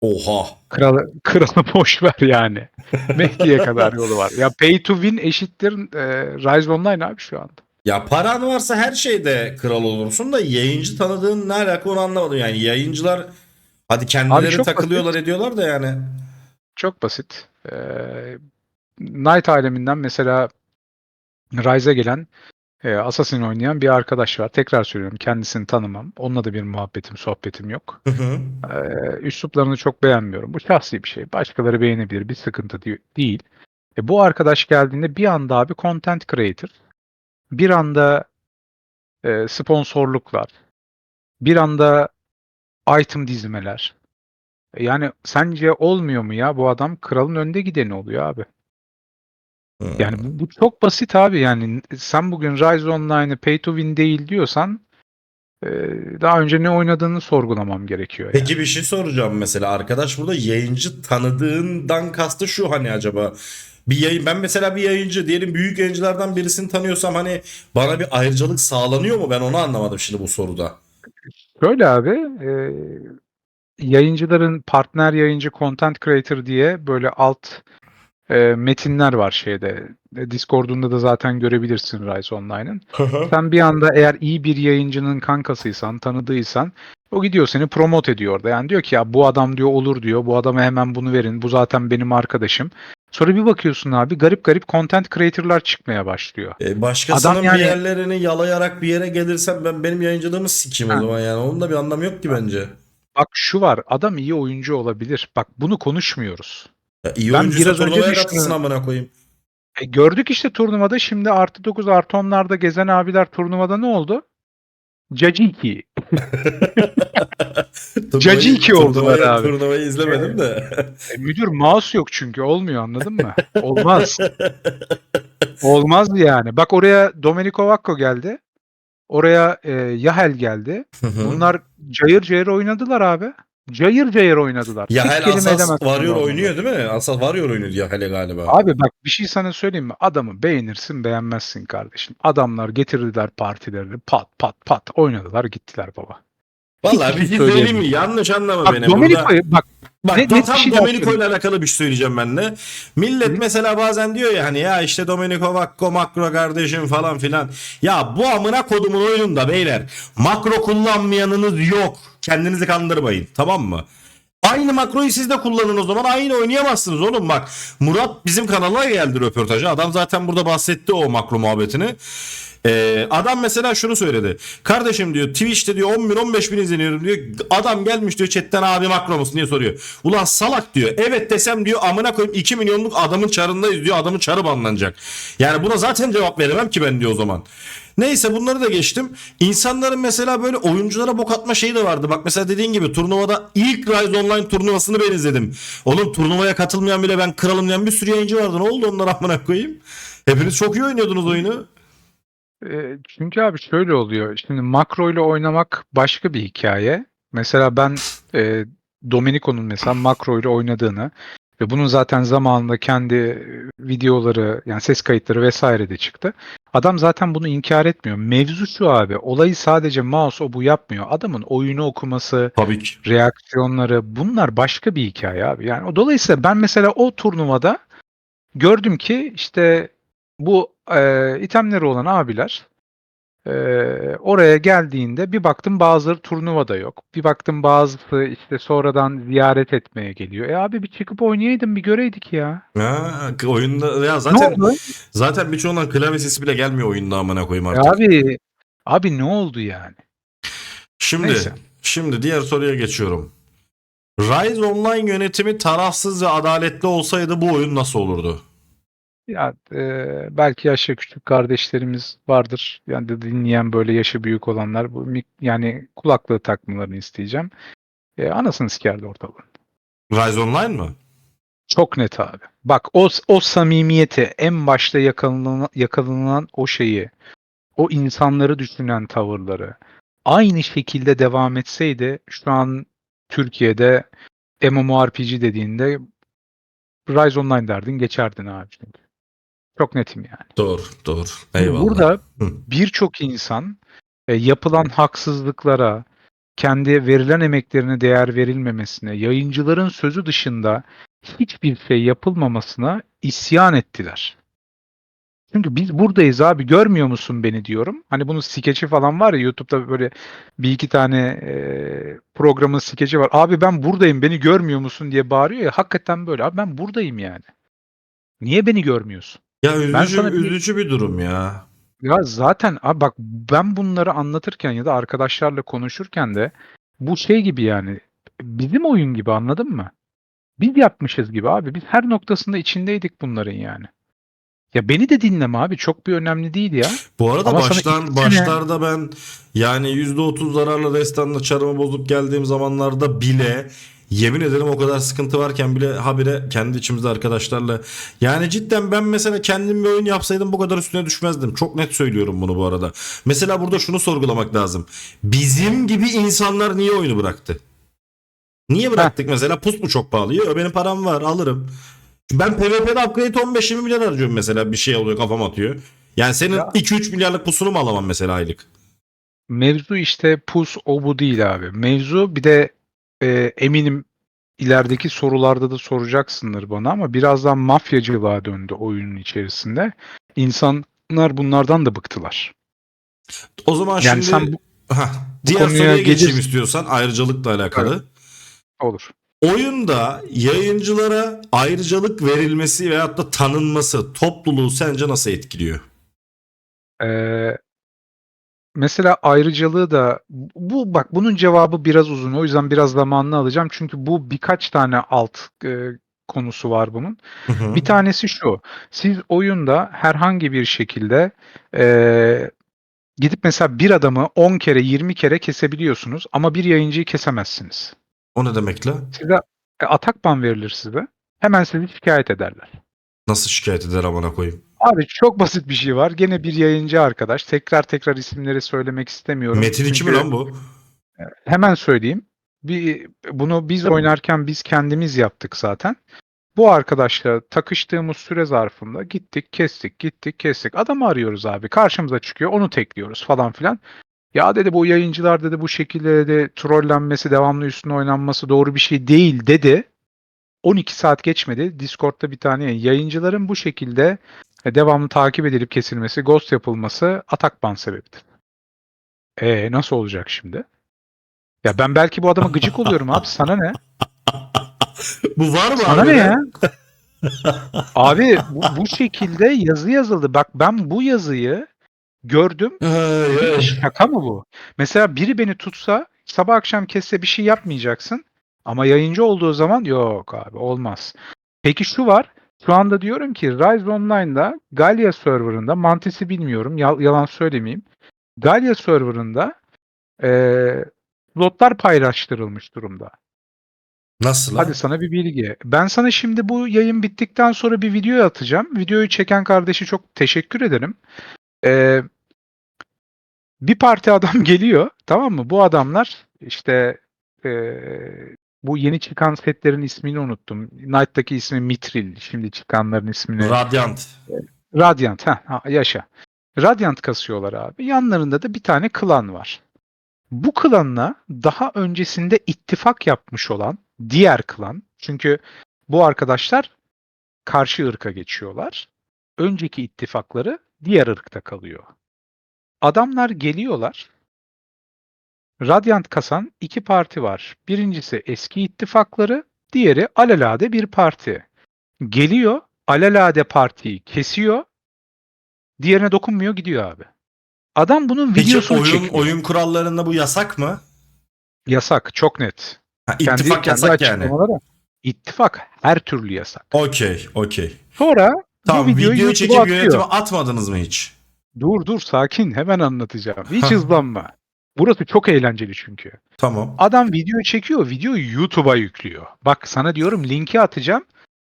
Oha. Kralı boş ver yani. Mehdi'ye kadar yolu var. Ya pay to win eşittir Rise Online abi şu anda. Ya paran varsa her şeyde kral olursun da yayıncı tanıdığın ne alaka, onu anlamadım. Yani yayıncılar hadi Abi kendileri çok takılıyorlar basit. ediyorlar da yani. Çok basit. Knight aleminden mesela Rise'a gelen Assassin oynayan bir arkadaş var. Tekrar söylüyorum kendisini tanımam. Onunla da bir muhabbetim, sohbetim yok. Hı hı. Üsluplarını çok beğenmiyorum. Bu şahsi bir şey. Başkaları beğenebilir. Bir sıkıntı değil. Bu arkadaş geldiğinde bir anda abi content creator, bir anda sponsorluklar, bir anda item dizmeler. Yani sence olmuyor mu ya? Bu adam kralın önde gideni oluyor abi. Yani Hı. bu çok basit abi yani sen bugün Rise Online'ı pay to win değil diyorsan e, daha önce ne oynadığını sorgulamam gerekiyor yani. Peki bir şey soracağım mesela, arkadaş burada yayıncı tanıdığından kastı şu, hani acaba bir yayın, ben mesela bir yayıncı diyelim, büyük yayıncılardan birisini tanıyorsam hani bana bir ayrıcalık sağlanıyor mu, ben onu anlamadım şimdi bu soruda. Şöyle abi yayıncıların partner yayıncı content creator diye böyle alt metinler var şeyde. Discord'unda da zaten görebilirsin Rise Online'ın. Hı hı. Sen bir anda eğer iyi bir yayıncının kankasıysan, tanıdıysan o gidiyor seni promote ediyor orada. Yani diyor ki ya bu adam diyor olur diyor. Bu adama hemen bunu verin. Bu zaten benim arkadaşım. Sonra bir bakıyorsun abi garip garip content creator'lar çıkmaya başlıyor. Adam Başkasının bir yani yerlerini yalayarak bir yere gelirsem ben benim yayıncılığımı sikeyim o ha, zaman, yani onun da bir anlamı yok ki bence. bak şu var adam iyi oyuncu olabilir. Bak bunu konuşmuyoruz. Ya iyi Ben oyuncuysa biraz önce turnuvaya de katılsın, şunu amına koyayım. gördük işte turnuvada şimdi artı 9 artı 10'larda gezen abiler turnuvada ne oldu? Caciki. turnuvayı Caciki oldular turnuvayı abi. turnuvayı E, izlemedim de. müdür mouse yok çünkü olmuyor anladın mı? Olmaz. Olmaz yani. Bak oraya Domenico Vacco geldi. Oraya Yahel geldi. Hı hı. Bunlar cayır cayır oynadılar abi. Cayır cayır oynadılar. Ya Tek hele kelime Asas edemezsin bu Warrior adamlar. oynuyor değil mi? Asas Warrior oynuyor ya hele galiba. Abi bak bir şey sana söyleyeyim mi? Adamı beğenirsin beğenmezsin kardeşim. Adamlar getirdiler partilerini pat pat pat oynadılar gittiler baba. Vallahi Hiçbir bir şey şey söyleyeyim mi? söyleyemiyorum. Yanlış anlama Bak beni. Burada Domenico'yu bak bak, net bir tam şey daha Domenico söyleyeyim. ile alakalı bir şey söyleyeceğim ben de. Millet Hı? mesela bazen diyor ya hani, ya işte Domenico Vacco makro kardeşim falan filan. Ya bu amına kodumun oyununda beyler makro kullanmayanınız yok. Kendinizi kandırmayın, tamam mı? Aynı makroyu siz de kullanın o zaman, aynı oynayamazsınız oğlum bak. Murat bizim kanala geldi röportaja. Adam zaten burada bahsetti o makro muhabbetini. Adam mesela şunu söyledi. Kardeşim diyor Twitch'te diyor 10 bin 15 bin izleniyorum diyor. Adam gelmiş diyor chatten abi makro musun diye soruyor. Ulan salak diyor. Evet desem diyor amına koyayım 2 milyonluk adamın çarındayız diyor. Adamın çarı banlanacak. Yani buna zaten cevap veremem ki ben diyor o zaman. Neyse bunları da geçtim. İnsanların mesela böyle oyunculara bok atma şeyi de vardı. Bak mesela dediğin gibi turnuvada ilk Rise Online turnuvasını ben izledim. Oğlum turnuvaya katılmayan bile ben kralım diyen bir sürü yayıncı vardı. Ne oldu onlara amına koyayım? Hepiniz çok iyi oynuyordunuz oyunu. Çünkü abi şöyle oluyor. Şimdi makro ile oynamak başka bir hikaye. Mesela ben Domenico'nun mesela makro ile oynadığını ve bunun zaten zamanında kendi videoları yani ses kayıtları vesaire de çıktı. Adam zaten bunu inkar etmiyor. Mevzu şu abi. Olayı sadece mouse o bu yapmıyor. Adamın oyunu okuması, Tabii ki. reaksiyonları bunlar başka bir hikaye abi. Yani dolayısıyla ben mesela o turnuvada gördüm ki işte bu itemleri olan abiler oraya geldiğinde bir baktım bazıları turnuvada yok. Bir baktım bazısı işte sonradan ziyaret etmeye geliyor. Abi bir çıkıp oynayaydın bir göreydik ya. Ha, oyunda ya Ne zaten oldu? birçoğundan klavye sesi bile gelmiyor oyunda amına koyayım E artık. abi ne oldu yani? Şimdi Neyse. diğer soruya geçiyorum. Rise Online yönetimi tarafsız ve adaletli olsaydı bu oyun nasıl olurdu? Ya belki yaşça küçük kardeşlerimiz vardır. Yani de dinleyen böyle yaşı büyük olanlar yani kulaklığı takmalarını isteyeceğim. Anasını sikerdi ortalığı. Rise Online mı? Çok net abi. Bak o samimiyeti en başta yakalanan o şeyi, o insanları düşünen tavırları aynı şekilde devam etseydi şu an Türkiye'de MMORPG dediğinde Rise Online derdin geçerdin abi çünkü. Çok netim yani. Doğru, doğru. Şimdi Eyvallah. burada Hı. birçok insan yapılan haksızlıklara, kendi verilen emeklerine değer verilmemesine, yayıncıların sözü dışında hiçbir şey yapılmamasına isyan ettiler. Çünkü biz buradayız abi görmüyor musun beni diyorum. Hani bunun skeçi falan var ya YouTube'da böyle bir iki tane programın skeci var. Abi ben buradayım beni görmüyor musun diye bağırıyor ya. Hakikaten böyle abi ben buradayım yani. Niye beni görmüyorsun? Ya Ben üzücü sana bir üzücü bir durum ya. ya zaten abi bak ben bunları anlatırken ya da arkadaşlarla konuşurken de bu şey gibi yani bizim oyun gibi anladın mı? Biz yapmışız gibi abi. Biz her noktasında içindeydik bunların yani. Ya beni de dinleme abi. Çok bir önemli değil ya. Bu arada Ama sana 2 sene başlarda ben yani %30 zararla restanla çarımı bozup geldiğim zamanlarda bile yemin ederim o kadar sıkıntı varken bile habire kendi içimizde arkadaşlarla yani cidden ben mesela kendim bir oyun yapsaydım bu kadar üstüne düşmezdim. Çok net söylüyorum bunu bu arada. Mesela burada şunu sorgulamak lazım. Bizim gibi insanlar niye oyunu bıraktı? Niye Heh, bıraktık mesela? Pus mu çok pahalı? Yok benim param var alırım. Ben PvP'de upgrade 15-20 milyar harcıyorum mesela bir şey oluyor kafam atıyor. Yani senin ya 2-3 milyarlık pusunu mu alamam mesela aylık? mevzu işte pus o bu değil abi. Mevzu bir de eminim ilerideki sorularda da soracaksındır bana ama birazdan mafyacılığa döndü oyunun içerisinde. İnsanlar bunlardan da bıktılar. O zaman Yani sen şimdi hah, bu diğer konuya soruya geçeyim gelirsin. istiyorsan ayrıcalıkla alakalı. Olur. Oyunda yayıncılara ayrıcalık verilmesi veyahut da tanınması topluluğu sence nasıl etkiliyor? Ee, Mesela ayrıcalığı da bu bak bunun cevabı biraz uzun. O yüzden biraz zamanını alacağım. Çünkü bu birkaç tane alt konusu var bunun. Hı hı. Bir tanesi şu. Siz oyunda herhangi bir şekilde e, gidip mesela bir adamı 10 kere 20 kere kesebiliyorsunuz ama bir yayıncıyı kesemezsiniz. O ne demek la? Size atak ban verilir size. Hemen sizi şikayet ederler. Nasıl şikayet eder amına koyayım? Abi çok basit bir şey var. Gene bir yayıncı arkadaş. Tekrar tekrar isimleri söylemek istemiyorum. Metin 2 mi Çünkü lan bu? hemen söyleyeyim. Bunu biz oynarken biz kendimiz yaptık zaten. Bu arkadaşla takıştığımız süre zarfında gittik, kestik, gittik, kestik. Adamı arıyoruz abi. Karşımıza çıkıyor. Onu tekliyoruz falan filan. Ya dedi bu yayıncılar dedi bu şekilde de trollenmesi, devamlı üstüne oynanması doğru bir şey değil dedi. 12 saat geçmedi. Discord'da bir tane yayıncıların bu şekilde devamlı takip edilip kesilmesi, ghost yapılması atak ban sebebidir. Nasıl olacak şimdi? Ya ben belki bu adama gıcık oluyorum abi. Sana ne? Bu var mı Sana ne ya? harbiden? Abi bu şekilde yazı yazıldı. Bak ben bu yazıyı gördüm. Ay, Dedim ay. ki şaka mı bu? Mesela biri beni tutsa sabah akşam kesse bir şey yapmayacaksın. Ama yayıncı olduğu zaman yok abi olmaz. Peki şu var. Şu anda diyorum ki Rise Online'da Gallia serverında Mantis'i bilmiyorum. Yalan söylemeyeyim. Gallia serverında slotlar paylaştırılmış durumda. Nasıl Hadi lan? sana bir bilgi. Ben sana şimdi bu yayın bittikten sonra bir video atacağım. Videoyu çeken kardeşi çok teşekkür ederim. Ee, Bir parti adam geliyor, tamam mı? Bu adamlar işte bu yeni çıkan setlerin ismini unuttum. Knight'taki ismi Mithril. Şimdi çıkanların ismini Radiant. Radiant. Yaşa. Radiant kasıyorlar abi. Yanlarında da bir tane klan var. Bu klanla daha öncesinde ittifak yapmış olan diğer klan. Çünkü bu arkadaşlar karşı ırka geçiyorlar. Önceki ittifakları diğer ırkta kalıyor. Adamlar geliyorlar. Radyant kasan iki parti var. Birincisi eski ittifakları, diğeri alelade bir parti. Geliyor, alelade partiyi kesiyor, diğerine dokunmuyor gidiyor abi. Adam bunun Peki videosunu çekiyor. oyun kurallarında bu yasak mı? Yasak, çok net. Ha, Kendi ittifak kendi yasak yani. açıklamaları. İttifak her türlü yasak. Okey, okey. Sonra bu Tamam, videoyu videoyu YouTube'a çekip yönetime atıyor. atmadınız mı hiç? Dur sakin hemen anlatacağım. Hiç hızlanma. Burası çok eğlenceli çünkü. Tamam. Adam video çekiyor, videoyu YouTube'a yüklüyor. Bak sana diyorum linki atacağım.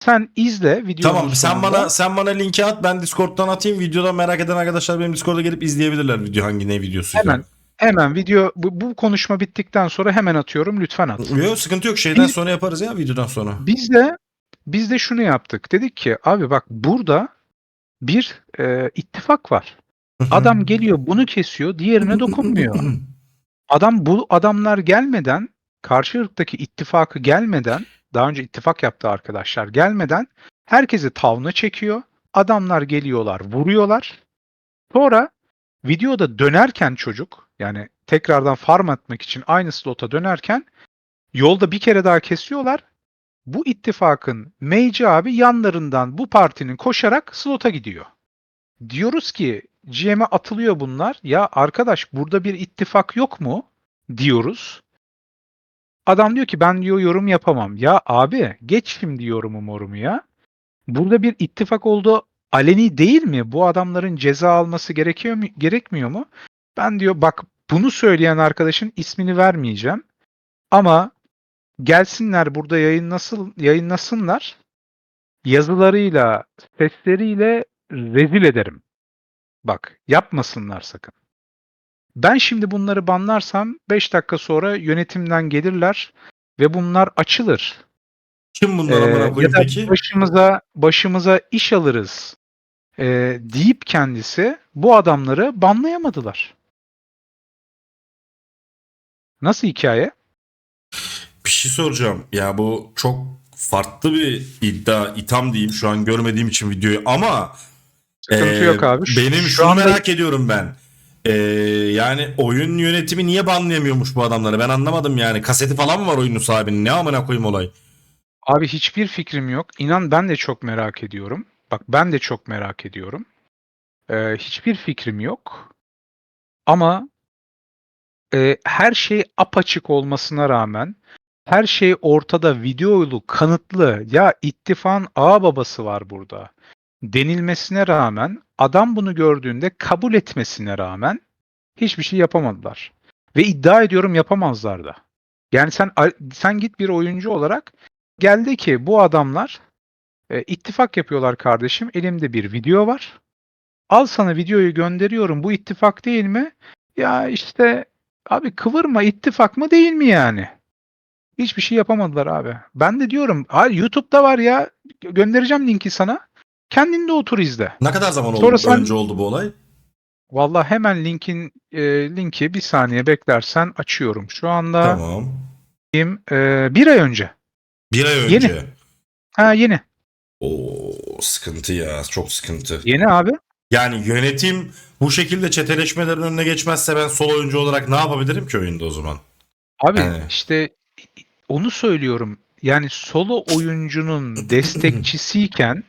Sen izle videonun Tamam, sonunda. sen bana linki at, ben Discord'dan atayım. Videodan merak eden arkadaşlar benim Discord'a gelip izleyebilirler video hangi ne videosuysa. Hemen video bu konuşma bittikten sonra hemen atıyorum. Lütfen at. Yok, sıkıntı yok. Şeyden Biz, sonra yaparız ya, videodan sonra. biz de şunu yaptık. Dedik ki abi bak burada bir ittifak var. Adam geliyor bunu kesiyor, diğerine dokunmuyor. Bu adamlar gelmeden, karşı ırktaki ittifakı gelmeden, daha önce ittifak yaptığı arkadaşlar gelmeden herkesi tavna çekiyor. Adamlar geliyorlar, vuruyorlar. Sonra videoda dönerken çocuk, yani tekrardan farm atmak için aynı slota dönerken yolda bir kere daha kesiyorlar. Bu ittifakın mage'i abi yanlarından bu partinin koşarak slota gidiyor. Diyoruz ki GM'e atılıyor bunlar. Ya arkadaş burada bir ittifak yok mu? Diyoruz. Adam diyor ki ben diyor yorum yapamam. Ya abi geç şimdi yorumu ya. Burada bir ittifak olduğu aleni değil mi? Bu adamların ceza alması gerekmiyor mu? Ben diyor bak bunu söyleyen arkadaşın ismini vermeyeceğim. Ama gelsinler burada yayınlasınlar. Yazılarıyla, sesleriyle rezil ederim. Bak yapmasınlar sakın. Ben şimdi bunları banlarsam 5 dakika sonra yönetimden gelirler ve bunlar açılır. Kim bunlar amına Ya koyayım da peki? başımıza iş alırız deyip kendisi bu adamları banlayamadılar. Nasıl hikaye? Bir şey soracağım. Ya bu çok farklı bir iddia, itham diyeyim. Şu an görmediğim için videoyu ama Sıkıntı yok abi. benim Şu şunu anda merak ediyorum ben. Yani oyun yönetimi niye banlayamıyormuş bu adamları? Ben anlamadım yani. Kaseti falan mı var oyunun sahibinin? Ne amına koyayım olay? abi hiçbir fikrim yok. İnan ben de çok merak ediyorum. Bak ben de çok merak ediyorum. Hiçbir fikrim yok. Ama her şey apaçık olmasına rağmen her şey ortada videolu, kanıtlı. Ya ittifakın ağababası var burada denilmesine rağmen adam bunu gördüğünde kabul etmesine rağmen hiçbir şey yapamadılar. Ve iddia ediyorum yapamazlar da. Yani sen git bir oyuncu olarak geldi ki bu adamlar ittifak yapıyorlar kardeşim. Elimde bir video var. Al sana videoyu gönderiyorum. Bu ittifak değil mi? Ya işte abi kıvırma ittifak mı değil mi yani? Hiçbir şey yapamadılar abi. Ben de diyorum YouTube'da var ya göndereceğim linki sana. Kendin de otur izle. Ne kadar zaman Sonra önce sen oldu bu olay? vallahi hemen linki bir saniye beklersen açıyorum. Şu anda Tamam. bir ay önce. Bir ay Yeni. önce. Yeni. Oo, sıkıntı ya. Çok sıkıntı. Yeni abi. Yani yönetim bu şekilde çeteleşmelerin önüne geçmezse ben solo oyuncu olarak ne yapabilirim ki oyunda o zaman? Abi Yani. işte onu söylüyorum. Yani solo oyuncunun destekçisiyken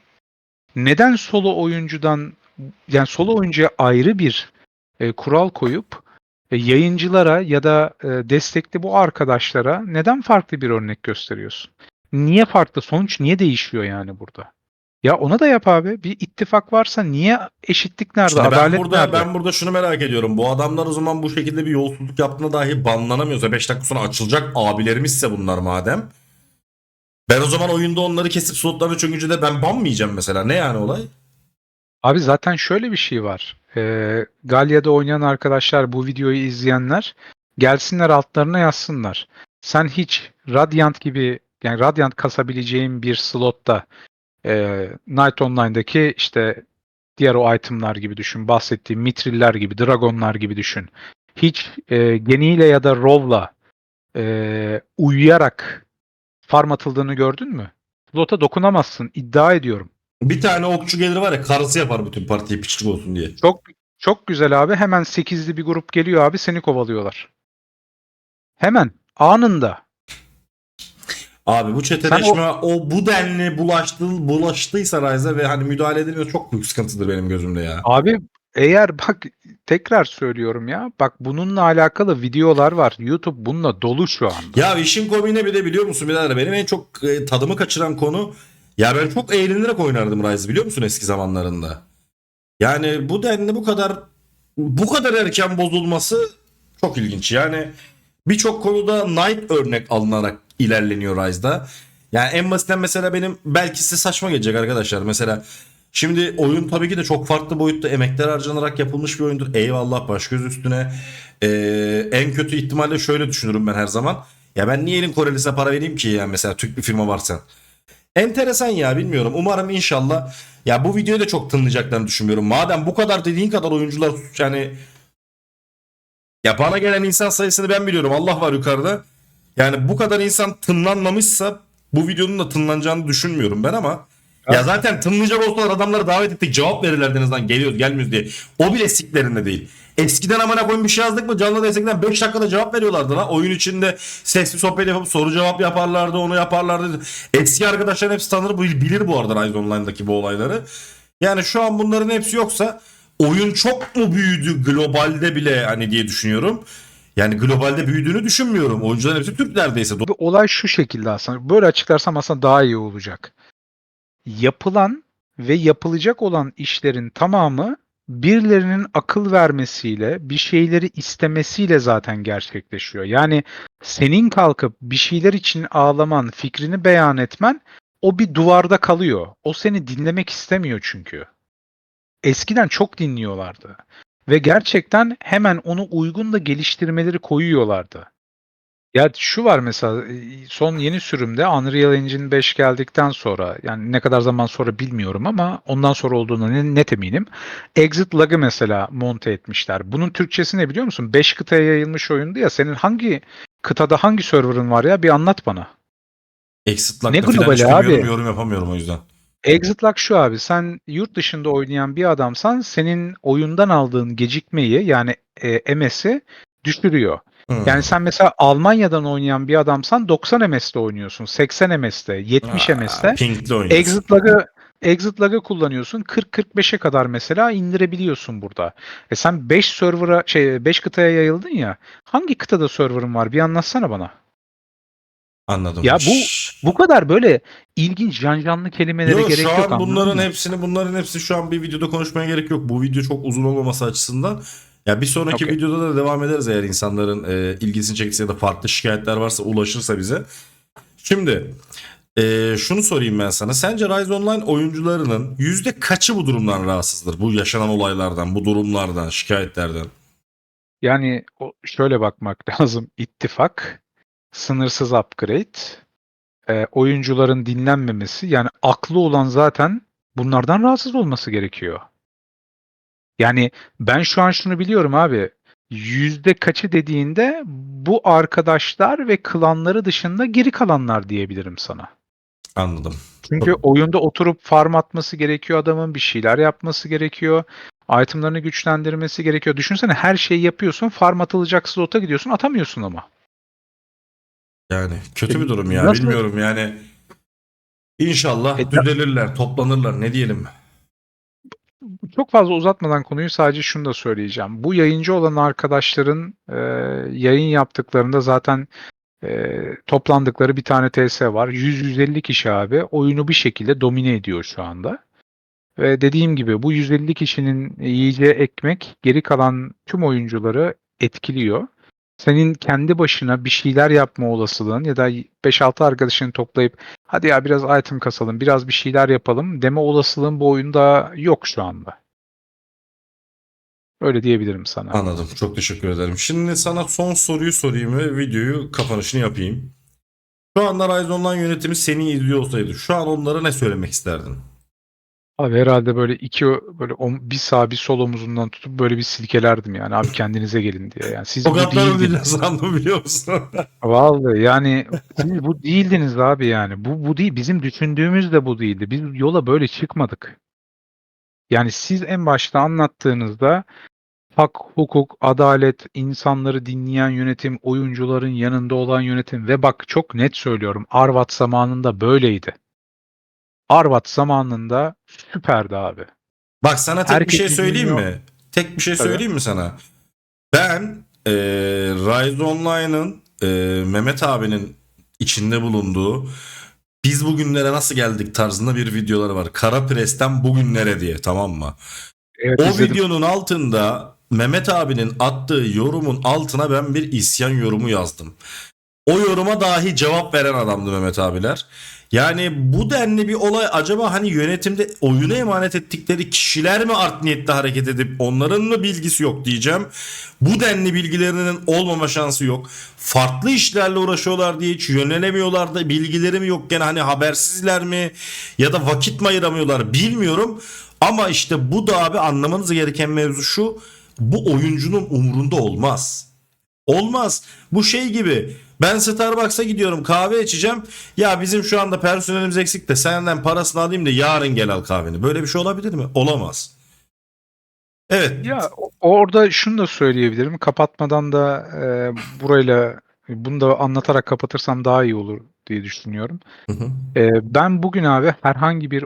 neden solo oyuncuya ayrı bir kural koyup yayıncılara ya da destekli bu arkadaşlara neden farklı bir örnek gösteriyorsun? Niye farklı? Sonuç niye değişiyor yani burada? Ya ona da yap abi. Bir ittifak varsa niye eşitlik nerede? Şimdi ben Adalet burada nerede? ben burada şunu merak ediyorum. Bu adamlar o zaman bu şekilde bir yolsuzluk yaptığına dahi banlanamıyorsa 5 dakika sonra açılacak abilerimizse bunlar madem. Ben o zaman oyunda onları kesip slotlarını çökünce de ben ban mı yiyeceğim mesela? Ne yani olay? Abi zaten şöyle bir şey var. Galya'da oynayan arkadaşlar, bu videoyu izleyenler gelsinler altlarına yazsınlar. Sen hiç Radiant gibi, yani Radiant kasabileceğin bir slotta Night Online'daki işte diğer o itemlar gibi düşün. Bahsettiğim Mithriller gibi, Dragonlar gibi düşün. Hiç geniyle ya da Row'la uyuyarak farm atıldığını gördün mü? Slota dokunamazsın. İddia ediyorum. Bir tane okçu gelir var ya, karısı yapar bütün partiyi piçlik olsun diye. Çok çok güzel abi. Hemen sekizli bir grup geliyor abi. Seni kovalıyorlar. Hemen. Anında. Abi bu Sen o çeteleşme o bu denli bulaştıysa Rise'a ve hani müdahale edilmiyor, çok büyük sıkıntıdır benim gözümde ya. abi, eğer bak, tekrar söylüyorum ya. Bak, bununla alakalı videolar var. YouTube bununla dolu şu anda. Ya işin komiğine bir de biliyor musun birader, benim en çok tadımı kaçıran konu, ya ben çok eğlenerek oynardım Rise, biliyor musun, eski zamanlarında. Yani bu denli bu kadar erken bozulması çok ilginç. Yani birçok konuda Knight örnek alınarak ilerleniyor Rise'da. Yani en basitten mesela benim, belki size saçma gelecek arkadaşlar. Mesela şimdi oyun tabii ki de çok farklı boyutta emekler harcanarak yapılmış bir oyundur. Eyvallah, baş göz üstüne. En kötü ihtimalle şöyle düşünürüm ben her zaman. Ya ben niye elin Korelisine para vereyim ki, yani mesela Türk bir firma varsa. Enteresan ya, bilmiyorum. Umarım, inşallah. Ya bu videoyu da çok tınlayacaklarını düşünmüyorum. Madem bu kadar, dediğin kadar oyuncular yani, ya bana gelen insan sayısını ben biliyorum. Allah var yukarıda. Yani bu kadar insan tınlanmamışsa bu videonun da tınlanacağını düşünmüyorum ben ama ya Ya, zaten tınlayacak olsalar adamları davet ettik, cevap verirlerdi en azından, geliyoruz gelmiyoruz diye. O bile siklerinde değil. Eskiden amına koyayım bir şey yazdık mı canlı destekten 5 dakikada cevap veriyorlardı lan. Oyun içinde sesli sohbet yapıp soru cevap yaparlardı, onu yaparlardı. Eski arkadaşlar hepsi tanır, bilir bu arada Rise Online'daki bu olayları. Yani şu an bunların hepsi yoksa oyun çok mu büyüdü globalde bile hani diye düşünüyorum. Yani globalde büyüdüğünü düşünmüyorum. Oyuncuların hepsi Türk neredeyse. bu olay şu şekilde aslında. Böyle açıklarsam aslında daha iyi olacak. Yapılan ve yapılacak olan işlerin tamamı birilerinin akıl vermesiyle, bir şeyleri istemesiyle zaten gerçekleşiyor. Yani senin kalkıp bir şeyler için ağlaman, fikrini beyan etmen, o bir duvarda kalıyor. O seni dinlemek istemiyor çünkü. Eskiden çok dinliyorlardı ve gerçekten hemen onu uygun da geliştirmeleri koyuyorlardı. Ya şu var mesela, son yeni sürümde Unreal Engine 5 geldikten sonra, yani ne kadar zaman sonra bilmiyorum ama ondan sonra olduğuna net eminim. Exit lag'ı mesela monte etmişler. Bunun Türkçesi ne biliyor musun? 5 kıtaya yayılmış oyundu ya. Senin hangi kıtada hangi server'ın var ya? Bir anlat bana. Exit Ne Lock'ta filan globali hiç bilmiyorum, abi? yorum yapamıyorum o yüzden. Exit lag şu abi. Sen yurt dışında oynayan bir adamsan senin oyundan aldığın gecikmeyi, yani MS'i düşürüyor. Yani Hmm. sen mesela Almanya'dan oynayan bir adamsan 90 MS'te oynuyorsun, 80 MS'te, 70 MS'te. Pink'le oynuyorsun. Exit lag'ı kullanıyorsun. 40-45'e kadar mesela indirebiliyorsun burada. Sen 5 server'a 5 kıtaya yayıldın ya. Hangi kıtada server'ın var? Bir anlatsana bana. Anladım. Ya bu kadar böyle ilginç canlı kelimelere Yo, şu gerek yok, an anladın bunların mı? hepsini bunların hepsi şu an bir videoda konuşmaya gerek yok. Bu video çok uzun olmaması açısından. Ya bir sonraki Okey. videoda da devam ederiz, eğer insanların ilgisini çekse ya da farklı şikayetler varsa ulaşırsa bize. Şimdi şunu sorayım ben sana. Sence Rise Online oyuncularının yüzde kaçı bu durumdan rahatsızdır? Bu yaşanan olaylardan, bu durumlardan, şikayetlerden. Yani şöyle bakmak lazım. İttifak, sınırsız upgrade, oyuncuların dinlenmemesi. Yani aklı olan zaten bunlardan rahatsız olması gerekiyor. Yani ben şu an şunu biliyorum abi. Yüzde kaçı dediğinde bu arkadaşlar ve klanları dışında geri kalanlar diyebilirim sana. Anladım. Çünkü oyunda oturup farm atması gerekiyor adamın, bir şeyler yapması gerekiyor. Itemlarını güçlendirmesi gerekiyor. Düşünsene, her şeyi yapıyorsun, farm atılacak slota gidiyorsun, atamıyorsun ama. Yani E, kötü bir durum ya, Nasıl? bilmiyorum yani. E, İnşallah düzelirler, toplanırlar, ne diyelim. çok fazla uzatmadan konuyu sadece şunu da söyleyeceğim. Bu yayıncı olan arkadaşların yayın yaptıklarında zaten toplandıkları bir tane TS var. 100-150 kişi abi oyunu bir şekilde domine ediyor şu anda. Ve dediğim gibi bu 150 kişinin yiyeceği ekmek geri kalan tüm oyuncuları etkiliyor. Senin kendi başına bir şeyler yapma olasılığın ya da 5-6 arkadaşını toplayıp hadi ya biraz item kasalım, biraz bir şeyler yapalım deme olasılığın bu oyunda yok şu anda. Öyle diyebilirim sana. Anladım. Çok teşekkür ederim. Şimdi sana son soruyu sorayım ve videoyu kapanışını yapayım. Şu anda Rise Online yönetimi seni izliyor olsaydı şu an onlara ne söylemek isterdin? Abi herhalde böyle bir sağ bir sol omuzundan tutup böyle bir silkelerdim yani abi kendinize gelin diye. Yani siz bu Tokatlarım diyeceğim değildiniz. sandım biliyor musun? Vallahi yani siz bu değildiniz abi yani. Bu değil. Bizim düşündüğümüz de bu değildi. Biz yola böyle çıkmadık. Yani siz en başta anlattığınızda hak, hukuk, adalet, insanları dinleyen yönetim, oyuncuların yanında olan yönetim ve bak çok net söylüyorum Arvat zamanında böyleydi. Arvat zamanında süperdi abi. Bak sana tek bir Herkes şey söyleyeyim dinliyor. mi? Tek bir şey Tabii. söyleyeyim mi sana? Ben Rise Online'ın Mehmet abinin içinde bulunduğu biz bugünlere nasıl geldik tarzında bir videoları var. Kara Pres'ten bugünlere diye, tamam mı? Evet, O izledim. videonun altında Mehmet abinin attığı yorumun altına ben bir isyan yorumu yazdım. O yoruma dahi cevap veren adamdı Mehmet abiler. Yani bu denli bir olay acaba hani yönetimde oyuna emanet ettikleri kişiler mi art niyetli hareket edip onların mı bilgisi yok diyeceğim. Bu denli bilgilerinin olmama şansı yok. Farklı işlerle uğraşıyorlar diye hiç yönelemiyorlar da bilgileri mi yok gene hani habersizler mi ya da vakit mi ayıramıyorlar bilmiyorum. Ama işte bu da abi anlamanız gereken mevzu şu: bu oyuncunun umurunda olmaz. Olmaz. Bu şey gibi. Ben Starbucks'a gidiyorum kahve içeceğim. Ya bizim şu anda personelimiz eksik de senden parasını alayım da yarın gel al kahveni. Böyle bir şey olabilir mi? Olamaz. Evet. Ya orada şunu da söyleyebilirim. Kapatmadan da burayla bunu da anlatarak kapatırsam daha iyi olur diye düşünüyorum. Hı hı. Ben bugün abi herhangi bir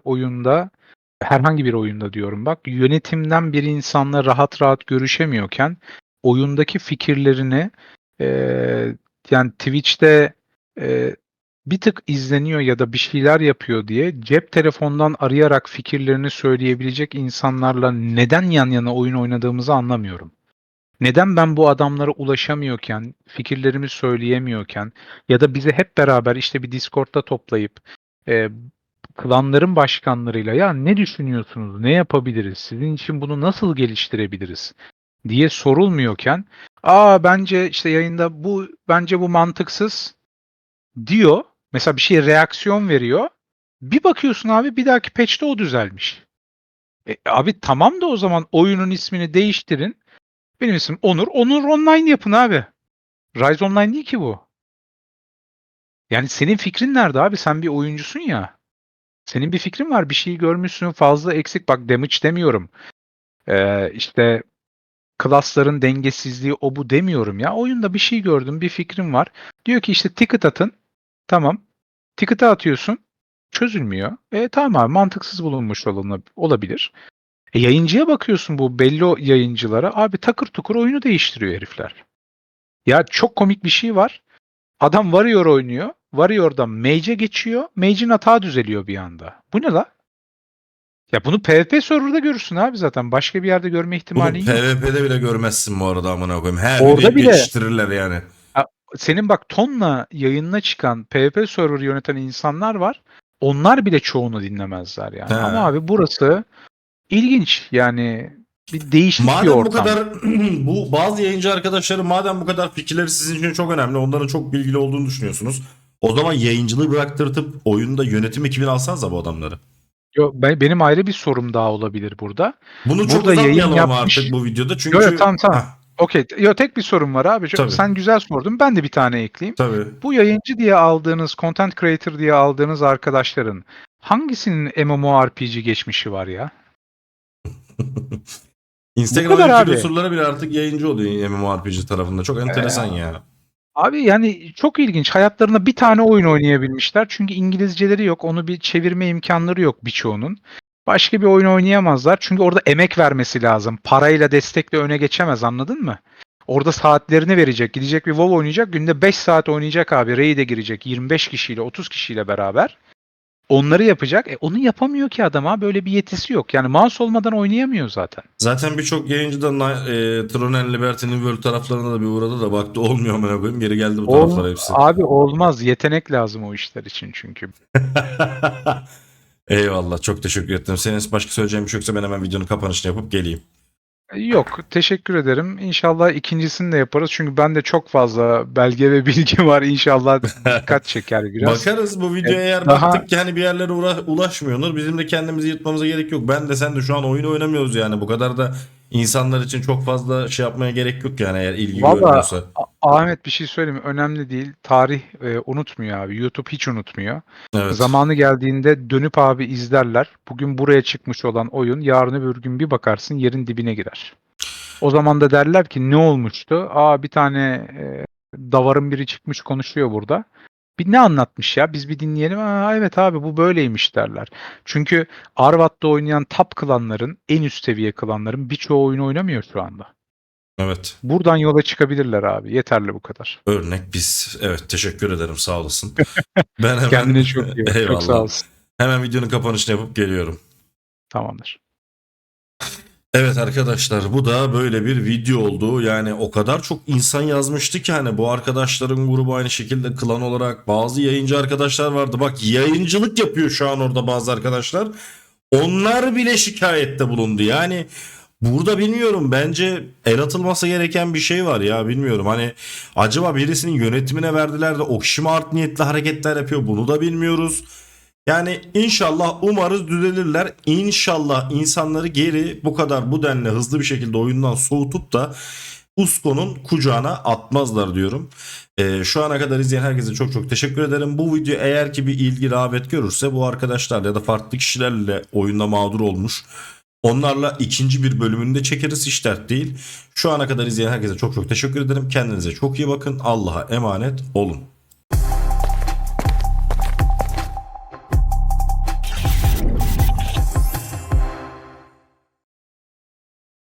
oyunda diyorum bak yönetimden bir insanla rahat rahat görüşemiyorken oyundaki fikirlerini eee, yani Twitch'te eee, bir tık izleniyor ya da bir şeyler yapıyor diye cep telefondan arayarak fikirlerini söyleyebilecek insanlarla neden yan yana oyun oynadığımızı anlamıyorum. Neden ben bu adamlara ulaşamıyorken, fikirlerimi söyleyemiyorken ya da bizi hep beraber işte bir Discord'da toplayıp e, klanların başkanlarıyla ya ne düşünüyorsunuz, ne yapabiliriz, sizin için bunu nasıl geliştirebiliriz diye sorulmuyorken bence işte yayında bence bu mantıksız diyor. Mesela bir şeye reaksiyon veriyor. Bir bakıyorsun abi bir dahaki patch'te o düzelmiş. Abi tamam da o zaman oyunun ismini değiştirin. Benim ismim Onur. Onur Online yapın abi. Rise Online değil ki bu. Yani senin fikrin nerede abi? Sen bir oyuncusun ya. Senin bir fikrin var. Bir şeyi görmüşsün fazla eksik. Bak damage demiyorum. İşte klasların dengesizliği o bu demiyorum ya. Oyunda bir şey gördüm. Bir fikrim var. Diyor ki işte ticket atın. Tamam. Ticket'ı atıyorsun. Çözülmüyor. Tamam abi mantıksız bulunmuş olabilir. Yayıncıya bakıyorsun bu belli o yayıncılara. Abi takır tukur oyunu değiştiriyor herifler. Ya çok komik bir şey var. Adam Warrior oynuyor. Warrior'dan Mage'e geçiyor. Mage'in hata düzeliyor bir anda. Bu ne la? Ya bunu PvP server'da görürsün abi zaten. Başka bir yerde görme Bunu ihtimalin yok. PvP'de bile görmezsin bu arada amına koyayım. Her Orada deyip bile geçiştirirler yani. ya, senin bak tonla yayınına çıkan PvP server yöneten insanlar var. Onlar bile çoğunu dinlemezler yani. Ama He. abi burası ilginç. Yani bir değişik bir Madem bu ortam. kadar bu bazı yayıncı arkadaşlarım madem bu kadar fikirleri sizin için çok önemli, onların çok bilgili olduğunu düşünüyorsunuz. O zaman yayıncılığı bıraktırtıp oyunda yönetim ekibini alsanıza bu adamları. Benim ayrı bir sorum daha olabilir burada. Bunu çok Burada yayın uzatmayalım ama artık yapmış. bu videoda Yo, çünkü tamam tamam. hah, Okey. Yo, tek bir sorum var abi. tabii Sen güzel sordun. Ben de bir tane ekleyeyim. tabii. Bu yayıncı diye aldığınız, content creator diye aldığınız arkadaşların hangisinin MMORPG geçmişi var ya? Bu Instagram kadar abi. influencerları bile artık yayıncı oluyor MMORPG tarafında. Çok enteresan Ee, ya. Abi yani çok ilginç. Hayatlarında bir tane oyun oynayabilmişler. Çünkü İngilizceleri yok. Onu bir çevirme imkanları yok birçoğunun. Başka bir oyun oynayamazlar. Çünkü orada emek vermesi lazım. Parayla, destekle öne geçemez, anladın mı? Orada saatlerini verecek. Gidecek bir WoW oynayacak. Günde 5 saat oynayacak abi. Raid'e girecek 25 kişiyle, 30 kişiyle beraber. Onları yapacak. Onu yapamıyor ki adam ha. Böyle bir yetisi yok. Yani mouse olmadan oynayamıyor zaten. Zaten birçok yayıncı da Tron Liberty'nin World taraflarına da bir uğradı da baktı olmuyor amına koyayım. Geri geldi bu taraflara hepsi. Abi olmaz. Yetenek lazım o işler için çünkü. Eyvallah, çok teşekkür ederim. Senin başka söyleyeceğin bir şey yoksa ben hemen videonun kapanışını yapıp geleyim. Yok, teşekkür ederim. İnşallah ikincisini de yaparız. Çünkü bende çok fazla belge ve bilgi var. İnşallah dikkat çeker biraz. Bakarız bu videoya, eğer Daha baktık ki hani bir yerlere ulaşmıyordur. Bizim de kendimizi yırtmamıza gerek yok. Ben de sen de şu an oyun oynamıyoruz yani. Bu kadar da insanlar için çok fazla şey yapmaya gerek yok yani, eğer ilgi valla görmüyorsa. Ahmet, bir şey söyleyeyim mi? Önemli değil. Tarih unutmuyor abi. YouTube hiç unutmuyor. Evet. Zamanı geldiğinde dönüp abi izlerler. Bugün buraya çıkmış olan oyun yarın öbür gün bir bakarsın yerin dibine girer. O zaman da derler ki ne olmuştu? Bir tane davarın biri çıkmış konuşuyor burada. Bir ne anlatmış ya? Biz bir dinleyelim. Evet abi, bu böyleymiş derler. Çünkü Arvat'ta oynayan top klanların, en üst seviye klanların birçoğu oyun oynamıyor şu anda. Evet. Buradan yola çıkabilirler abi. Yeterli bu kadar. Örnek biz. Evet, teşekkür ederim, sağ olasın. Ben hemen Kendine çok iyi bak. Çok sağ eyvallah. olasın. Hemen videonun kapanışını yapıp geliyorum. Tamamdır. Evet arkadaşlar, bu da böyle bir video oldu. Yani o kadar çok insan yazmıştı ki hani bu arkadaşların grubu aynı şekilde klan olarak, bazı yayıncı arkadaşlar vardı. Bak, yayıncılık yapıyor şu an orada bazı arkadaşlar. Onlar bile şikayette bulundu. Yani burada bilmiyorum, bence el atılması gereken bir şey var ya, bilmiyorum. Hani acaba birisinin yönetimine verdiler de o kişi mi art niyetli hareketler yapıyor, bunu da bilmiyoruz. Yani inşallah, umarız düzelirler. İnşallah insanları geri bu kadar, bu denli hızlı bir şekilde oyundan soğutup da Usko'nun kucağına atmazlar diyorum. Şu ana kadar izleyen herkese çok çok teşekkür ederim. Bu video eğer ki bir ilgi rağbet görürse, bu arkadaşlar ya da farklı kişilerle oyunda mağdur olmuş, onlarla ikinci bir bölümünü de çekeriz, hiç dert değil. Şu ana kadar izleyen herkese çok çok teşekkür ederim. Kendinize çok iyi bakın. Allah'a emanet olun.